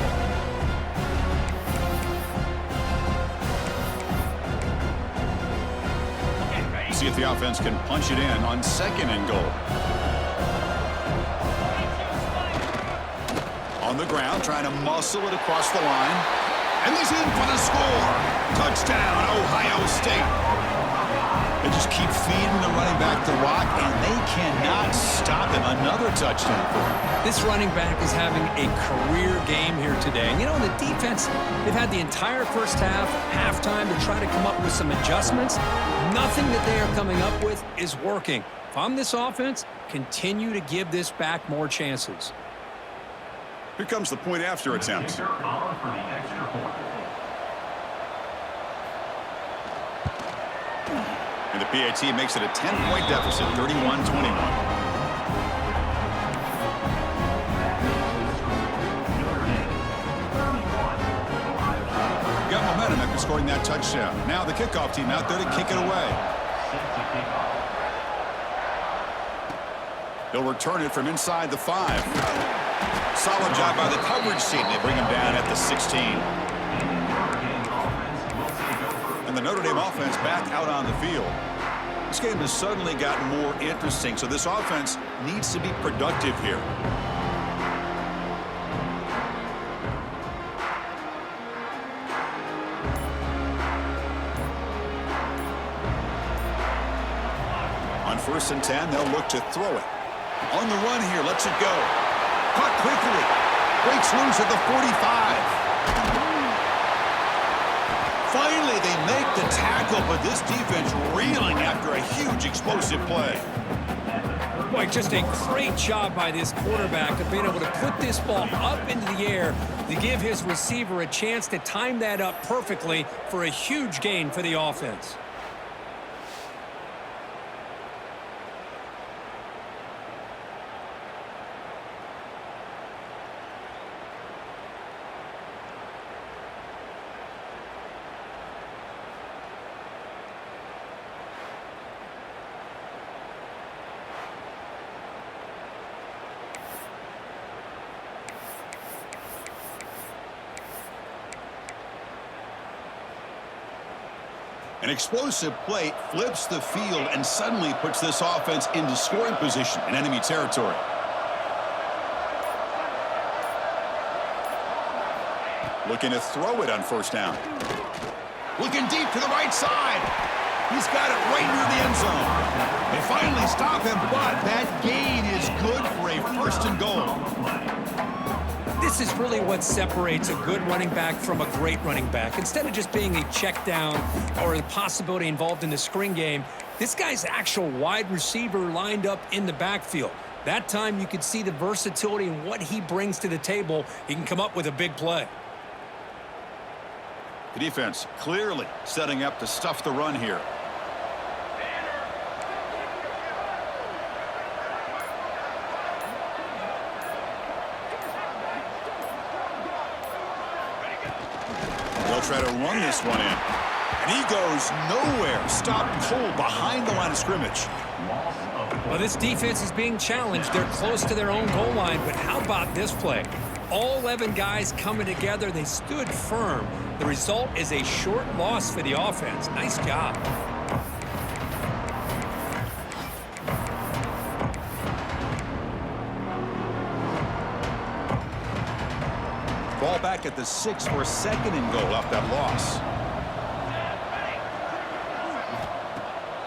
Speaker 1: See if the offense can punch it in on second and goal. On the ground, trying to muscle it across the line. And he's in for the score. Touchdown, Ohio State. They just keep feeding the running back the rock, and they cannot stop him. Another touchdown for him.
Speaker 2: This running back is having a career game here today. And, you know, the defense, they've had the entire first half, halftime, to try to come up with some adjustments. Nothing that they are coming up with is working. If I'm this offense, continue to give this back more chances.
Speaker 1: Here comes the point after attempt. And the PAT makes it a 10-point deficit, 31-21. Got momentum after scoring that touchdown. Now the kickoff team out there to kick it away. They'll return it from inside the 5. Solid job by the coverage team. They bring him down at the 16. And the Notre Dame offense back out on the field. This game has suddenly gotten more interesting, so this offense needs to be productive here. 1st and 10, they'll look to throw it. On the run here, lets it go. Caught quickly. Breaks loose at the 45. Finally, they make the tackle, but this defense reeling after a huge explosive play.
Speaker 2: Boy, just a great job by this quarterback of being able to put this ball up into the air to give his receiver a chance to time that up perfectly for a huge gain for the offense.
Speaker 1: An explosive play flips the field and suddenly puts this offense into scoring position in enemy territory. Looking to throw it on 1st down. Looking deep to the right side. He's got it right near the end zone. They finally stop him, but that gain is good for a 1st and goal.
Speaker 2: This is really what separates a good running back from a great running back. Instead of just being a check down or the possibility involved in the screen game, this guy's actual wide receiver lined up in the backfield. That time you could see the versatility and what he brings to the table. He can come up with a big play.
Speaker 1: The defense clearly setting up to stuff the run here. They'll try to run this one in. And he goes nowhere. Stopped cold behind the line of scrimmage.
Speaker 2: Well, this defense is being challenged. They're close to their own goal line, but how about this play? All 11 guys coming together. They stood firm. The result is a short loss for the offense. Nice job.
Speaker 1: Ball back at the 6 for 2nd and goal off that loss.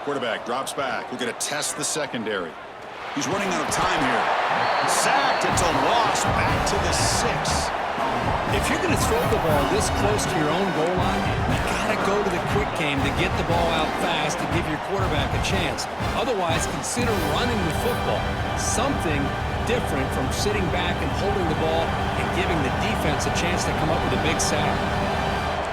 Speaker 1: Quarterback drops back. We're going to test the secondary. He's running out of time here. Sacked. It's a loss. Back to the 6.
Speaker 2: If you're going to throw the ball this close to your own goal line, you got to go to the quick game to get the ball out fast to give your quarterback a chance. Otherwise, consider running the football. Something different from sitting back and holding the ball and giving the defense a chance to come up with a big sack.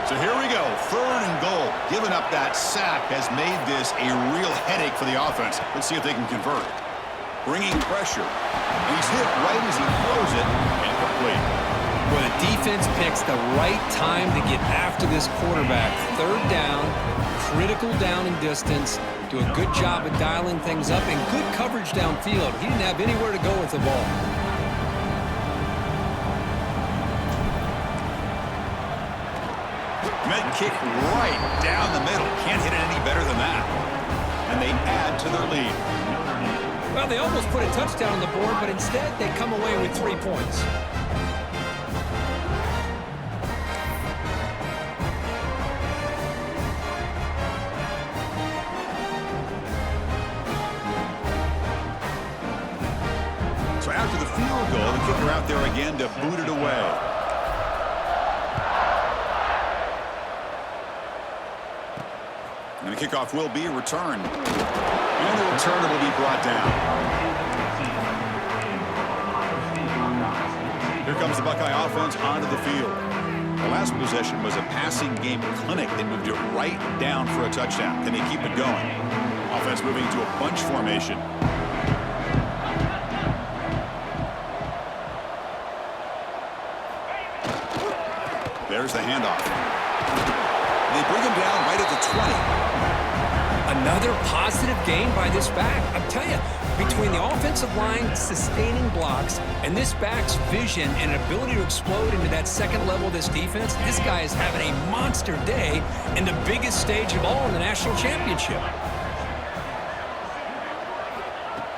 Speaker 1: So here we go, 3rd and goal. Giving up that sack has made this a real headache for the offense. Let's see if they can convert. Bringing pressure. And he's hit right as he throws it. Incomplete.
Speaker 2: Well, the defense picks the right time to get after this quarterback. 3rd down, critical down and distance. Do a good job of dialing things up and good coverage downfield. He didn't have anywhere to go with the ball.
Speaker 1: Med kick right down the middle. Can't hit it any better than that. And they add to their lead.
Speaker 2: Well, they almost put a touchdown on the board, but instead they come away with 3 points.
Speaker 1: So after the field goal, the kicker out there again to boot it away. And the kickoff will be returned. And the returner will be brought down. Here comes the Buckeye offense onto the field. The last possession was a passing game clinic. They moved it right down for a touchdown. Can they keep it going? Offense moving into a bunch formation. There's the handoff. They bring him down right at the 20.
Speaker 2: Another positive gain by this back. I'm telling you, between the offensive line sustaining blocks and this back's vision and ability to explode into that second level of this defense, this guy is having a monster day in the biggest stage of all in the national championship.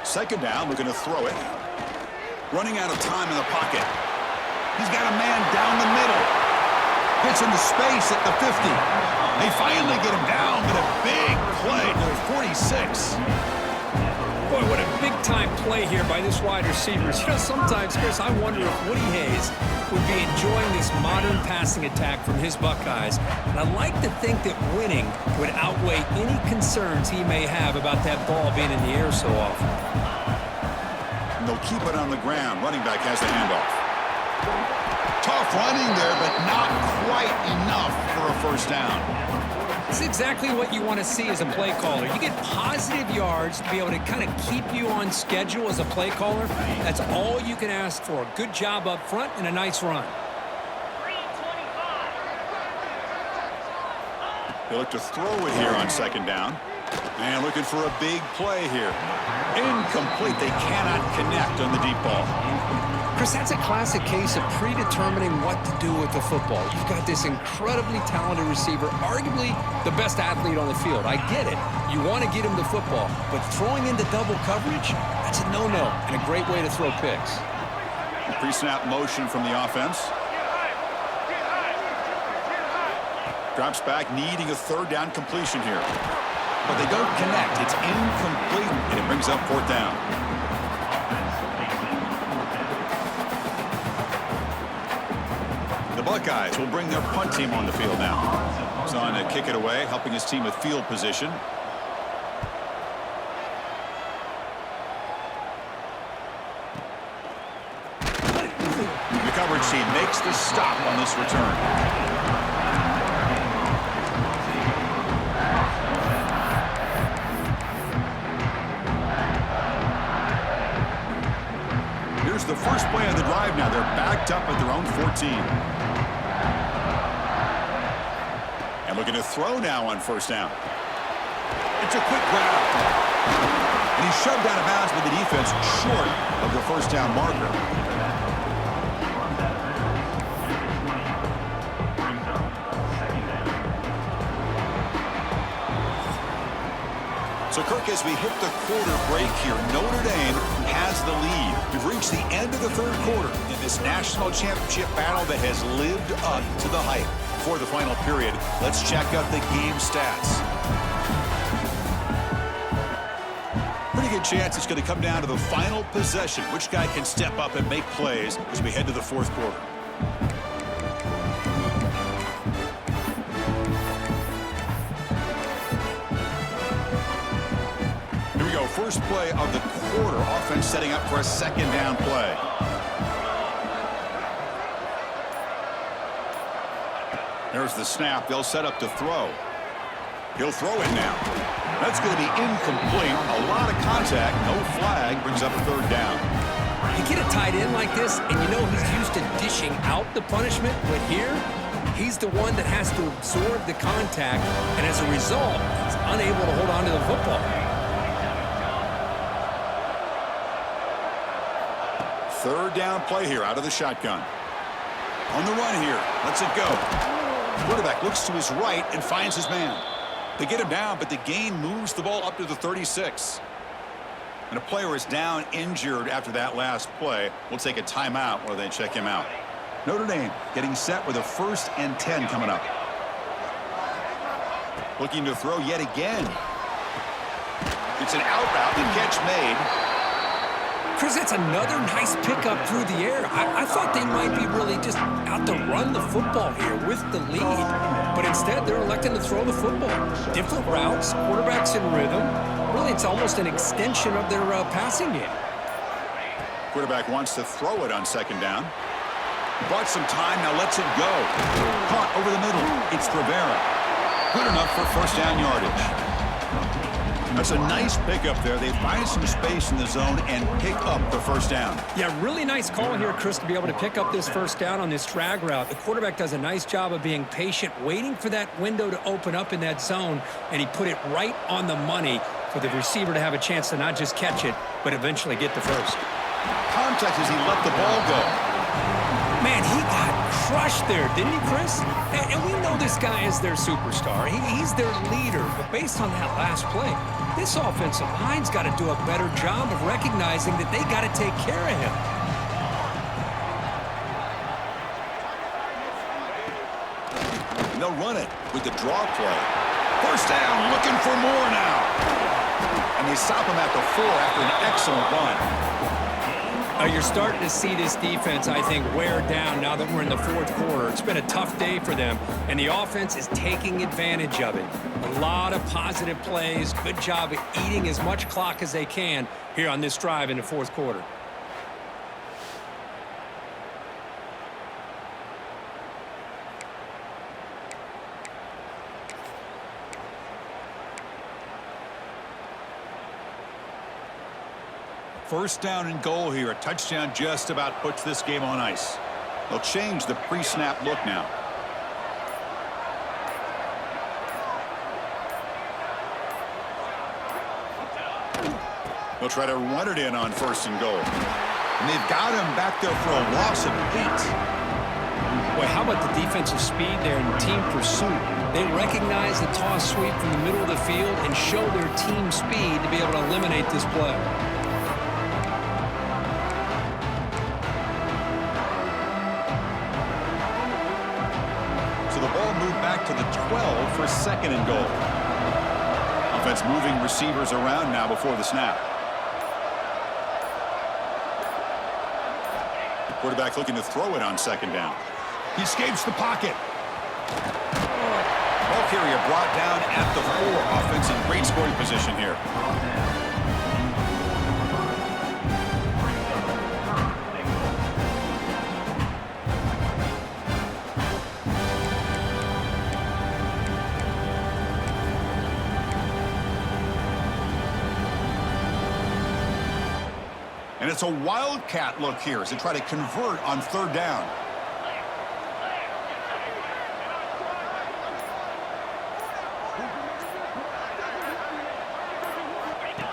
Speaker 1: 2nd down, looking to throw it. Running out of time in the pocket. He's got a man down the middle. Gets into space at the 50. They finally get him down, but a big play to the 46.
Speaker 2: Boy, what a big-time play here by this wide receiver. You know, sometimes, Chris, I wonder if Woody Hayes would be enjoying this modern passing attack from his Buckeyes. And I like to think that winning would outweigh any concerns he may have about that ball being in the air so often.
Speaker 1: And they'll keep it on the ground. Running back has the handoff. Tough running there, but not quite enough for a first down.
Speaker 2: It's exactly what you want to see as a play caller. You get positive yards to be able to kind of keep you on schedule as a play caller. That's all you can ask for. Good job up front and a nice run.
Speaker 1: They look to throw it here on second down. And looking for a big play here. Incomplete. They cannot connect on the deep ball.
Speaker 3: Chris, that's a classic case of predetermining what to do with the football. You've got this incredibly talented receiver, arguably the best athlete on the field. I get it. You want to get him the football, but throwing into double coverage, that's a no-no and a great way to throw picks.
Speaker 1: Pre-snap motion from the offense. Drops back, needing a third down completion here. But they don't connect. It's incomplete, and it brings up fourth down. The Buckeyes will bring their punt team on the field now. He's on to kick it away, helping his team with field position. The coverage team makes the stop on this return. Here's the first play of the drive now. They're backed up at their own 14. And looking to throw now on first down. It's a quick grab. And he's shoved out of bounds with the defense short of the first down marker. So, Kirk, as we hit the quarter break here, Notre Dame has the lead. We've reached the end of the third quarter in this national championship battle that has lived up to the hype. For the final period, let's check out the game stats. Pretty good chance it's going to come down to the final possession. Which guy can step up and make plays as we head to the fourth quarter? First play of the quarter. Offense setting up for a second down play. There's the snap. They'll set up to throw. He'll throw it now. That's going to be incomplete. A lot of contact. No flag. Brings up a third down.
Speaker 2: You get a tight end like this, and you know he's used to dishing out the punishment, but here, he's the one that has to absorb the contact, and as a result, he's unable to hold on to the football.
Speaker 1: Third down play here out of the shotgun. On the run here. Lets it go. Quarterback looks to his right and finds his man. They get him down, but the gain moves the ball up to the 36. And a player is down injured after that last play. We'll take a timeout while they check him out. Notre Dame getting set with a 1st and 10 coming up. Looking to throw yet again. It's an out route. The catch made.
Speaker 2: Chris, that's another nice pickup through the air. I thought they might be really just out to run the football here with the lead. But instead, they're electing to throw the football. Different routes, quarterbacks in rhythm. Really, it's almost an extension of their passing game.
Speaker 1: Quarterback wants to throw it on second down. Bought some time, now lets it go. Caught over the middle. It's Rivera. Good enough for first down yardage. That's a nice pickup there. They find some space in the zone and pick up the first down.
Speaker 2: Yeah, really nice call here, Chris, to be able to pick up this first down on this drag route. The quarterback does a nice job of being patient, waiting for that window to open up in that zone, and he put it right on the money for the receiver to have a chance to not just catch it, but eventually get the first.
Speaker 1: Contact as he let the ball go.
Speaker 2: Man, he got crushed there, didn't he, Chris? And we know this guy is their superstar. He's their leader. But based on that last play, this offensive line's got to do a better job of recognizing that they got to take care of him. And they'll run it with the draw play. First down, looking for more now.
Speaker 1: and they stop him at the 4 after an excellent run.
Speaker 2: You're starting to see this defense, I think, wear down now that we're in the fourth quarter. It's been a tough day for them, and the offense is taking advantage of it. A lot of positive plays. Good job at eating as much clock as they can here on this drive in the fourth quarter.
Speaker 1: First down and goal here. A touchdown just about puts this game on ice. They'll change the pre-snap look now. They'll try to run it in on first and goal. And they've got him back there for a loss of 8.
Speaker 2: Boy, how about the defensive speed there and team pursuit? They recognize the toss sweep from the middle of the field and show their team speed to be able to eliminate this play.
Speaker 1: The ball moved back to the 12 for second and goal. Offense moving receivers around now before the snap. Quarterback looking to throw it on second down. He escapes the pocket. Ball carrier brought down at the 4. Offense in great scoring position here. And it's a wildcat look here as they try to convert on third down.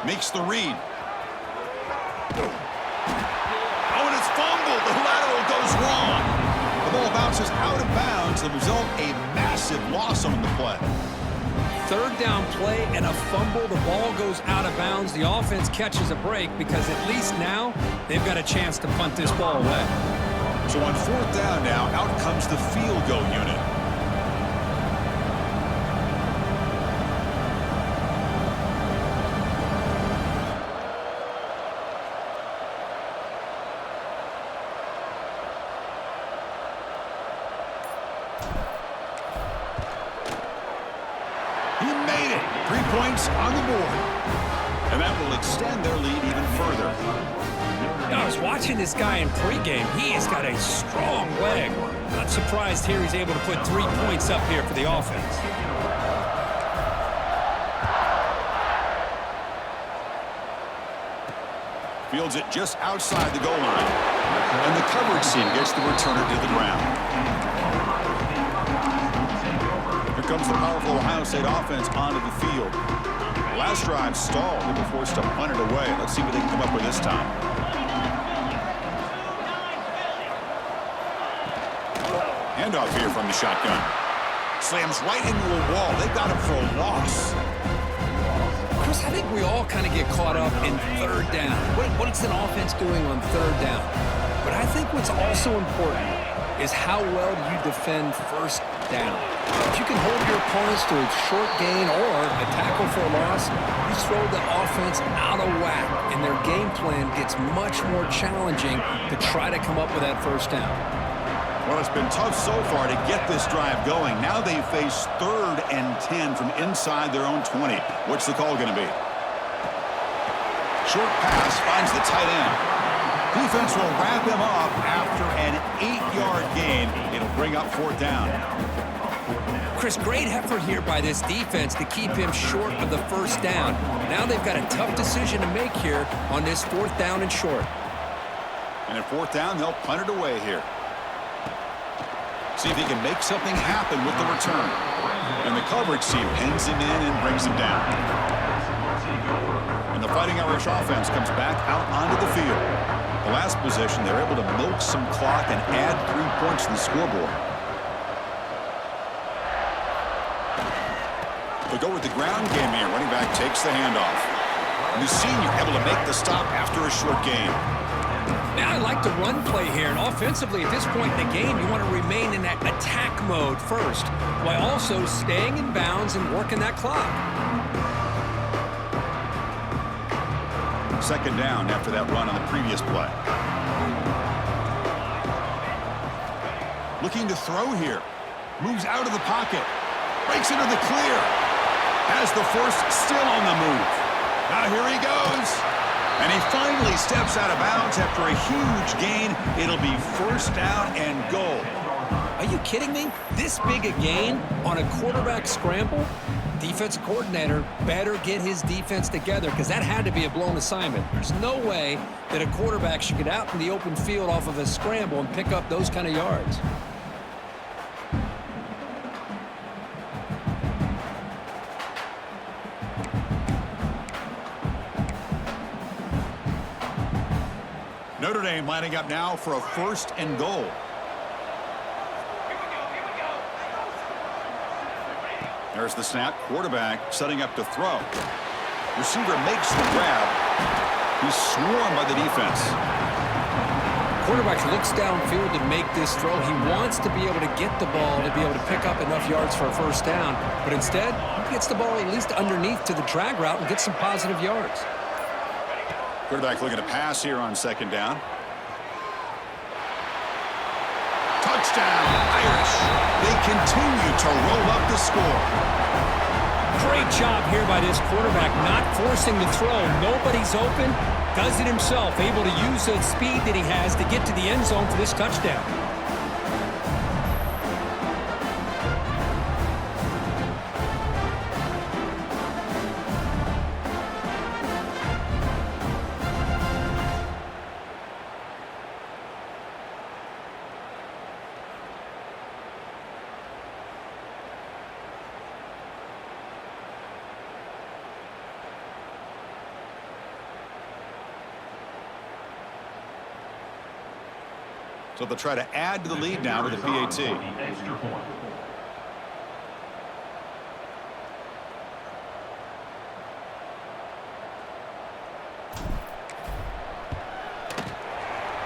Speaker 1: Makes the read. Oh, and it's fumbled. The lateral goes wrong. The ball bounces out of bounds. The result, a massive loss on the play.
Speaker 2: Third down play and a fumble. The ball goes out of bounds. The offense catches a break because at least now they've got a chance to punt this ball away.
Speaker 1: So on fourth down now, out comes the field goal unit. He made it. 3 points on the board. And that will extend their lead even further.
Speaker 2: I was watching this guy in pregame. He has got a strong leg. Not surprised here he's able to put 3 points up here for the offense.
Speaker 1: Fields it just outside the goal line. And the coverage team gets the returner to the ground. Here comes the powerful Ohio State offense onto the field. Last drive stalled. They were forced to punt it away. Let's see what they can come up with this time. Handoff here from the shotgun. Slams right into a wall. They got him for a loss.
Speaker 2: Chris, I think we all kind of get caught up in third down. What's an offense doing on third down? But I think what's also important is how well do you defend first down. If you can hold your opponents to a short gain or a tackle for a loss, you throw the offense out of whack, and their game plan gets much more challenging to try to come up with that first down.
Speaker 1: Well, it's been tough so far to get this drive going. Now they face 3rd and 10 from inside their own 20. What's the call going to be? Short pass finds the tight end. Defense will wrap him up after an 8-yard gain. It'll bring up 4th down.
Speaker 2: Chris, great effort here by this defense to keep him short of the first down. Now they've got a tough decision to make here on this 4th down and short.
Speaker 1: And at 4th down, they'll punt it away here. See if he can make something happen with the return. And the coverage team pins him in and brings him down. And the Fighting Irish offense comes back out onto the field. The last possession, they're able to milk some clock and add 3 points to the scoreboard. They go with the ground game here. Running back takes the handoff. And the senior able to make the stop after a short gain.
Speaker 2: Now I like the run play here, and offensively at this point in the game, you want to remain in that attack mode first, while also staying in bounds and working that clock.
Speaker 1: Second down after that run on the previous play. Looking to throw here. Moves out of the pocket. Breaks into the clear. Has the first still on the move. Now here he goes. And he finally steps out of bounds after a huge gain. It'll be first down and goal.
Speaker 2: Are you kidding me? This big a gain on a quarterback scramble? Defensive coordinator better get his defense together because that had to be a blown assignment. There's no way that a quarterback should get out in the open field off of a scramble and pick up those kind of yards.
Speaker 1: Notre Dame lining up now for a first and goal. There's the snap. Quarterback setting up to throw. Receiver makes the grab. He's swarmed by the defense.
Speaker 2: Quarterback looks downfield to make this throw. He wants to be able to get the ball to be able to pick up enough yards for a first down. But instead, he gets the ball at least underneath to the drag route and gets some positive yards.
Speaker 1: Quarterback looking to pass here on second down. Touchdown, Irish. They continue to roll up the score.
Speaker 2: Great job here by this quarterback, not forcing the throw. Nobody's open. Does it himself, able to use the speed that he has to get to the end zone for this touchdown.
Speaker 1: So they'll try to add to the lead now with a PAT.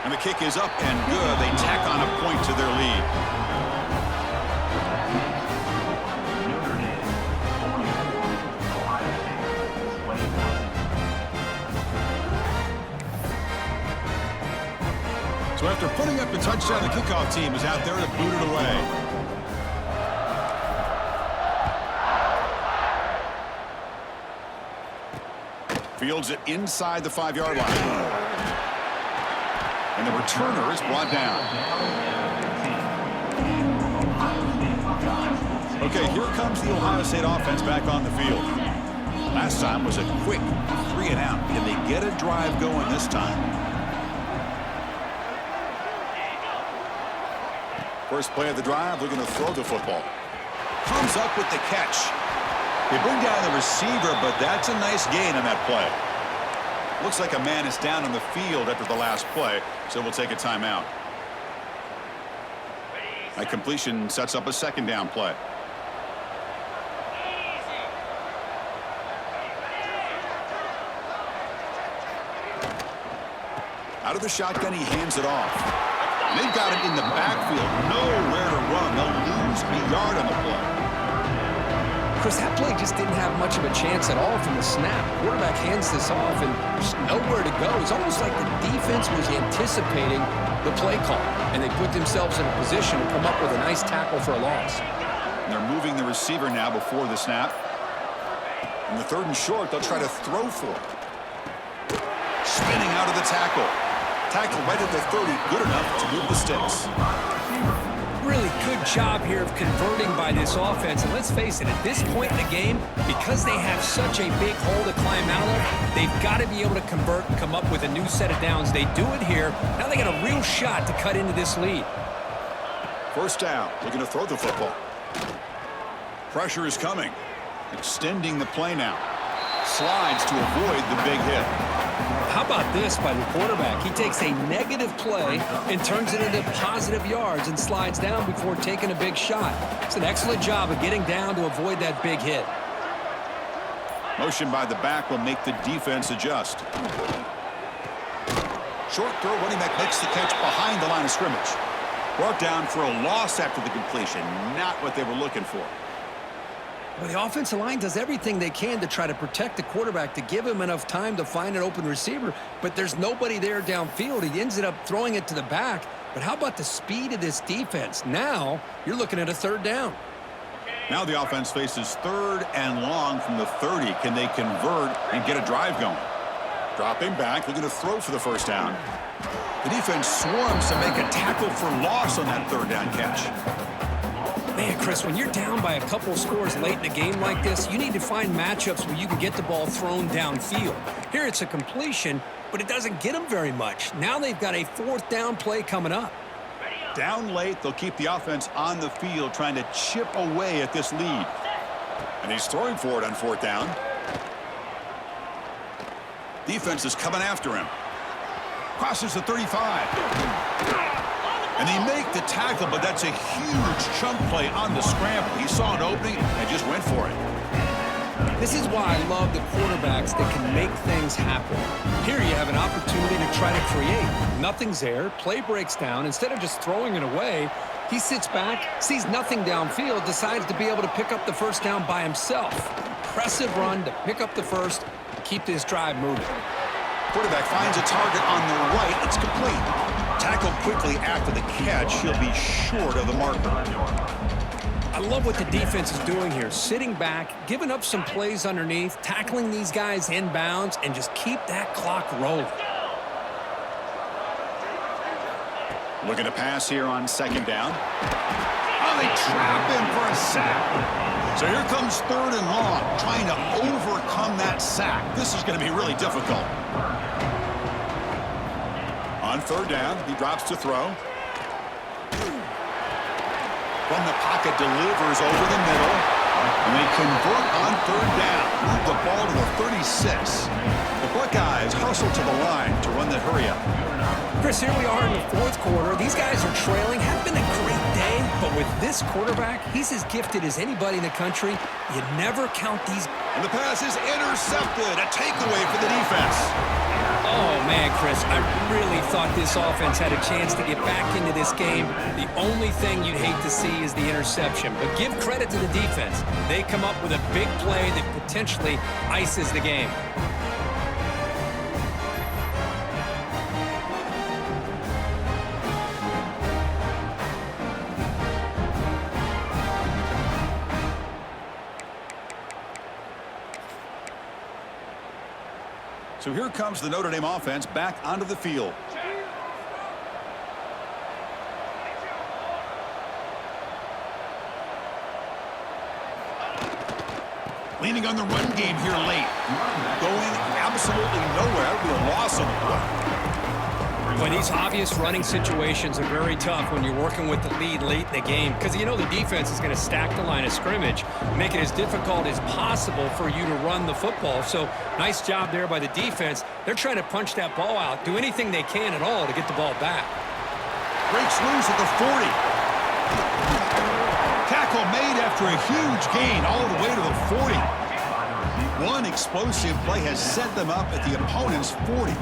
Speaker 1: And the kick is up and good. They tack on a point to their lead. So after putting up a touchdown, the kickoff team is out there to boot it away. Fields it inside the 5-yard line. And the returner is brought down. Okay, here comes the Ohio State offense back on the field. Last time was a quick 3 and out. Can they get a drive going this time? First play of the drive, looking to throw the football. Comes up with the catch. They bring down the receiver, but that's a nice gain on that play. Looks like a man is down on the field after the last play, so we'll take a timeout. That completion sets up a second down play. Out of the shotgun, he hands it off. They've got it in the backfield. Nowhere to run. They'll lose a yard on the play.
Speaker 2: Chris, that play just didn't have much of a chance at all from the snap. Quarterback hands this off and there's nowhere to go. It's almost like the defense was anticipating the play call, and they put themselves in a position to come up with a nice tackle for a loss.
Speaker 1: And they're moving the receiver now before the snap. In the 3rd and short, they'll try to throw for it. Spinning out of the tackle. Tackle right at the 30, good enough to move the sticks.
Speaker 2: Really good job here of converting by this offense. And let's face it, at this point in the game, because they have such a big hole to climb out of, they've got to be able to convert and come up with a new set of downs. They do it here. Now they got a real shot to cut into this lead.
Speaker 1: First down, looking to throw the football. Pressure is coming. Extending the play now. Slides to avoid the big hit.
Speaker 2: How about this by the quarterback? He takes a negative play and turns it into positive yards and slides down before taking a big shot. It's an excellent job of getting down to avoid that big hit.
Speaker 1: Motion by the back will make the defense adjust. Short throw, running back makes the catch behind the line of scrimmage. Brought down for a loss after the completion. Not what they were looking for.
Speaker 3: Well, the offensive line does everything they can to try to protect the quarterback, to give him enough time to find an open receiver, but there's nobody there downfield. He ends up throwing it to the back. But how about the speed of this defense? Now you're looking at a third down.
Speaker 1: Now the offense faces 3rd and long from the 30. Can they convert and get a drive going? Dropping back, looking to throw for the first down. The defense swarms to make a tackle for loss on that 3rd down catch.
Speaker 2: Man, Chris, when you're down by a couple scores late in a game like this, you need to find matchups where you can get the ball thrown downfield. Here it's a completion, but it doesn't get them very much. Now they've got a 4th down play coming up.
Speaker 1: Down late, they'll keep the offense on the field trying to chip away at this lead. And he's throwing for it on 4th down. Defense is coming after him. Crosses the 35. And they make the tackle, but that's a huge chunk play on the scramble. He saw an opening and just went for it.
Speaker 2: This is why I love the quarterbacks that can make things happen. Here you have an opportunity to try to create. Nothing's there. Play breaks down. Instead of just throwing it away, he sits back, sees nothing downfield, decides to be able to pick up the first down by himself. Impressive run to pick up the first, keep this drive moving.
Speaker 1: Quarterback finds a target on the right. It's complete. Tackled quickly after the catch. He'll be short of the marker.
Speaker 2: I love what the defense is doing here. Sitting back, giving up some plays underneath, tackling these guys inbounds, and just keep that clock rolling.
Speaker 1: Looking to pass here on 2nd down. Oh, they trap him for a sack. So here comes 3rd and long, trying to overcome that sack. This is going to be really difficult. On 3rd down, he drops to throw. From the pocket, delivers over the middle. And they convert on 3rd down. Move the ball to the 36. The Buckeyes hustle to the line to run the hurry-up.
Speaker 2: Chris, here we are in the 4th quarter. These guys are trailing. Had been a great day, but with this quarterback, he's as gifted as anybody in the country. You never count these.
Speaker 1: And the pass is intercepted. A takeaway for the defense.
Speaker 2: Oh, man, Chris, I really thought this offense had a chance to get back into this game. The only thing you'd hate to see is the interception. But give credit to the defense. They come up with a big play that potentially ices the game.
Speaker 1: So here comes the Notre Dame offense back onto the field. Leaning on the run game here late. Going absolutely nowhere. It'll be a loss on the play.
Speaker 2: Well, these obvious running situations are very tough when you're working with the lead late in the game because you know the defense is going to stack the line of scrimmage, make it as difficult as possible for you to run the football. So nice job there by the defense. They're trying to punch that ball out, do anything they can at all to get the ball back.
Speaker 1: Breaks loose at the 40. Tackle made after a huge gain all the way to the 40. One explosive play has set them up at the opponent's 40.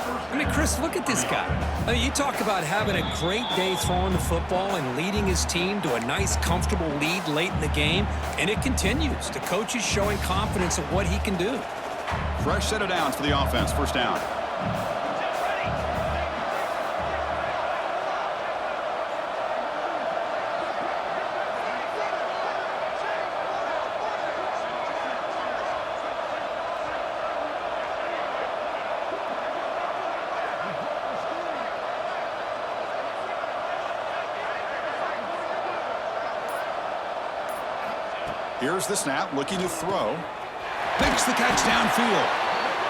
Speaker 2: I mean, Chris, look at this guy. I mean, you talk about having a great day throwing the football and leading his team to a nice, comfortable lead late in the game, and it continues. The coach is showing confidence in what he can do.
Speaker 1: Fresh set of downs for the offense. First down. Here's the snap, looking to throw. Makes the catch downfield.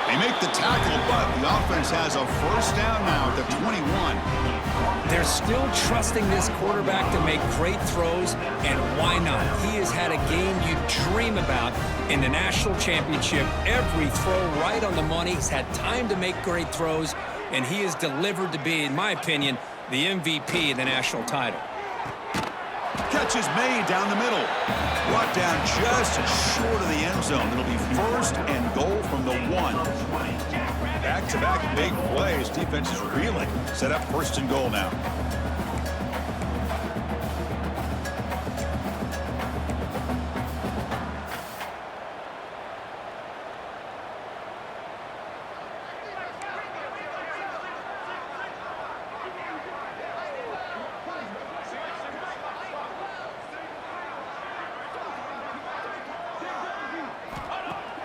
Speaker 1: They make the tackle, but the offense has a first down now at the 21.
Speaker 2: They're still trusting this quarterback to make great throws, and why not? He has had a game you dream about in the national championship. Every throw right on the money. He's had time to make great throws, and he has delivered to be, in my opinion, the MVP of the national title.
Speaker 1: Catch is made down the middle. Brought down just short of the end zone. It'll be first and goal from the 1. Back-to-back big plays. Defense is reeling. Set up first and goal now.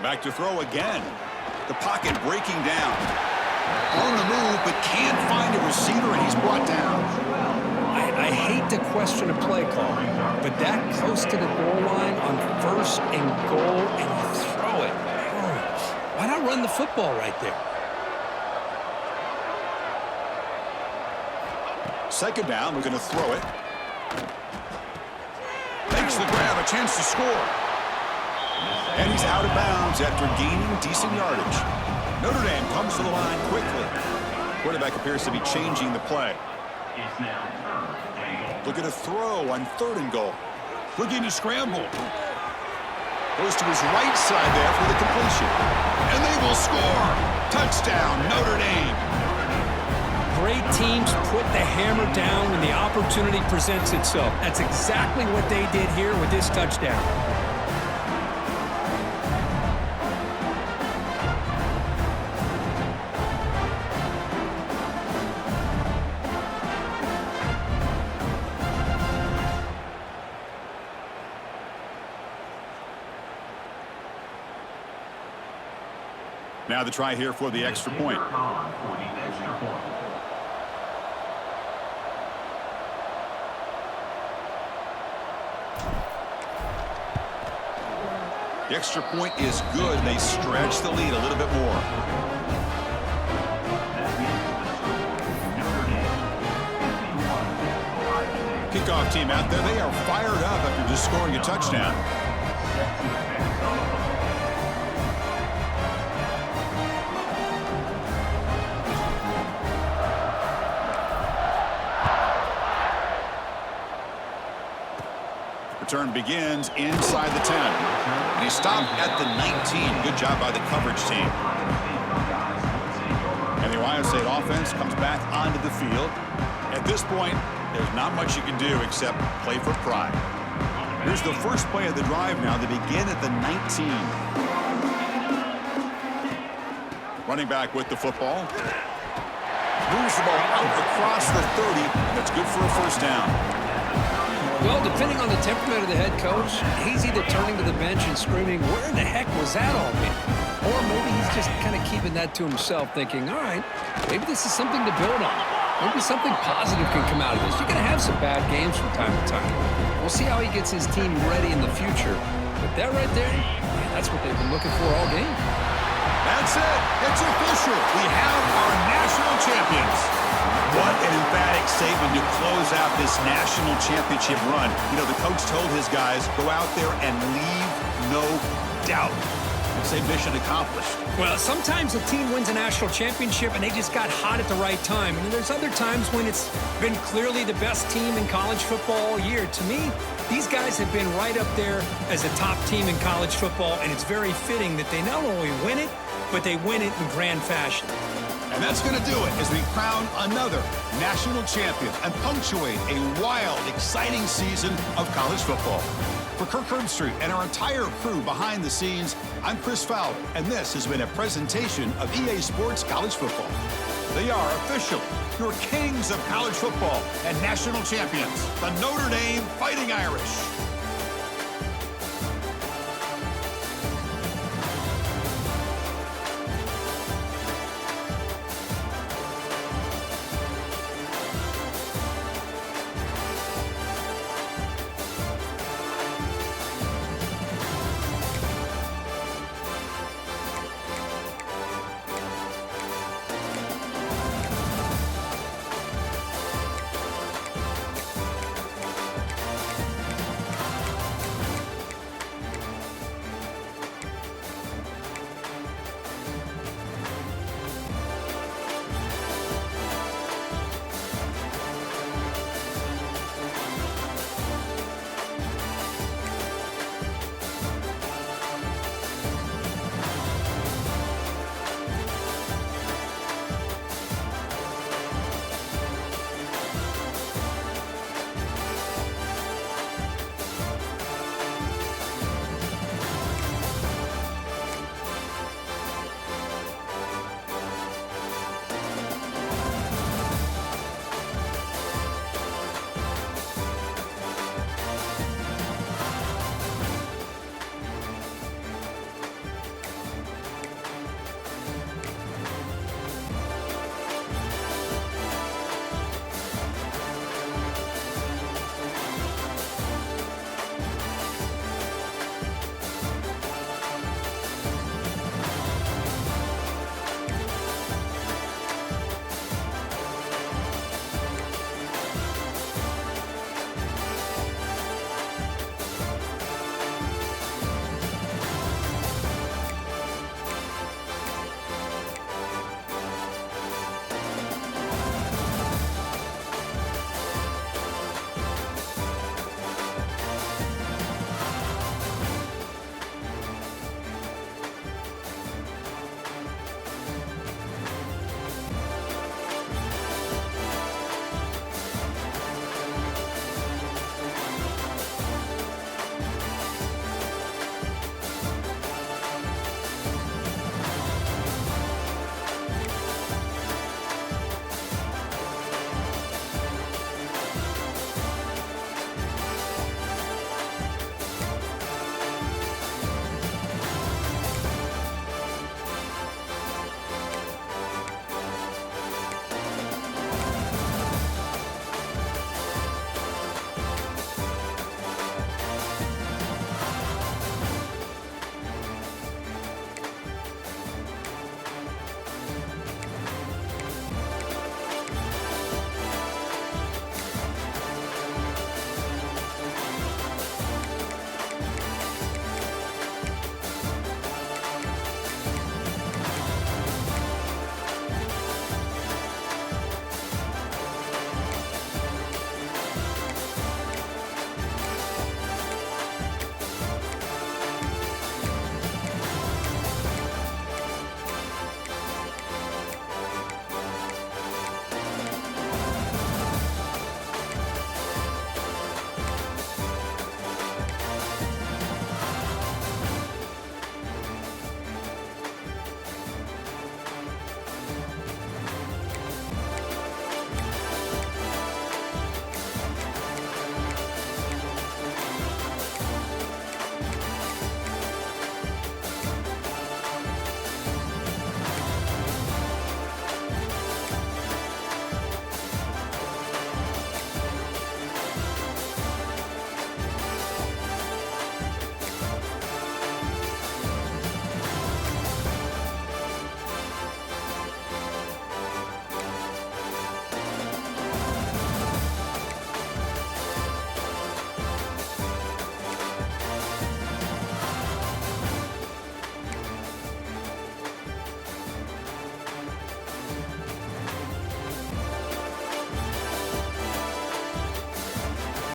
Speaker 1: Back to throw again. The pocket breaking down. On the move, but can't find a receiver, and he's brought down.
Speaker 2: I hate to question a play call, but that close to the goal line on 1st and goal, and you throw it. Why not run the football right there?
Speaker 1: Second down, we're going to throw it. Makes the grab, a chance to score. And he's out of bounds after gaining decent yardage. Notre Dame comes to the line quickly. Quarterback appears to be changing the play. Looking to throw on 3rd and goal. Looking to scramble. Goes to his right side there for the completion. And they will score. Touchdown, Notre Dame.
Speaker 2: Great teams put the hammer down when the opportunity presents itself. That's exactly what they did here with this touchdown.
Speaker 1: Now the try here for the extra point. The extra point is good. They stretch the lead a little bit more. Kickoff team out there. They are fired up after just scoring a touchdown. Return begins inside the 10. And he stopped at the 19. Good job by the coverage team. And the Ohio State offense comes back onto the field. At this point, there's not much you can do except play for pride. Here's the first play of the drive now. They begin at the 19. Running back with the football. Moves the ball out across the 30. That's good for a first down.
Speaker 3: Well, depending on the temperament of the head coach, he's either turning to the bench and screaming, where in the heck was that all been? Or maybe he's just kind of keeping that to himself, thinking, all right, maybe this is something to build on. Maybe something positive can come out of this. You're going to have some bad games from time to time. We'll see how he gets his team ready in the future. But that right there, man, that's what they've been looking for all game.
Speaker 1: That's it. It's official. We have our national champions. What an emphatic statement to close out this national championship run. You know, the coach told his guys, go out there and leave no doubt. I'd say mission accomplished.
Speaker 2: Well, sometimes a team wins a national championship and they just got hot at the right time. And there's other times when it's been clearly the best team in college football all year. To me, these guys have been right up there as a top team in college football, and it's very fitting that they not only win it, but they win it in grand fashion.
Speaker 1: And that's going to do it as we crown another national champion and punctuate a wild, exciting season of college football. For Kirk Herbstreit and our entire crew behind the scenes, I'm Chris Fowler, and this has been a presentation of EA Sports College Football. They are officially your kings of college football and national champions, the Notre Dame Fighting Irish.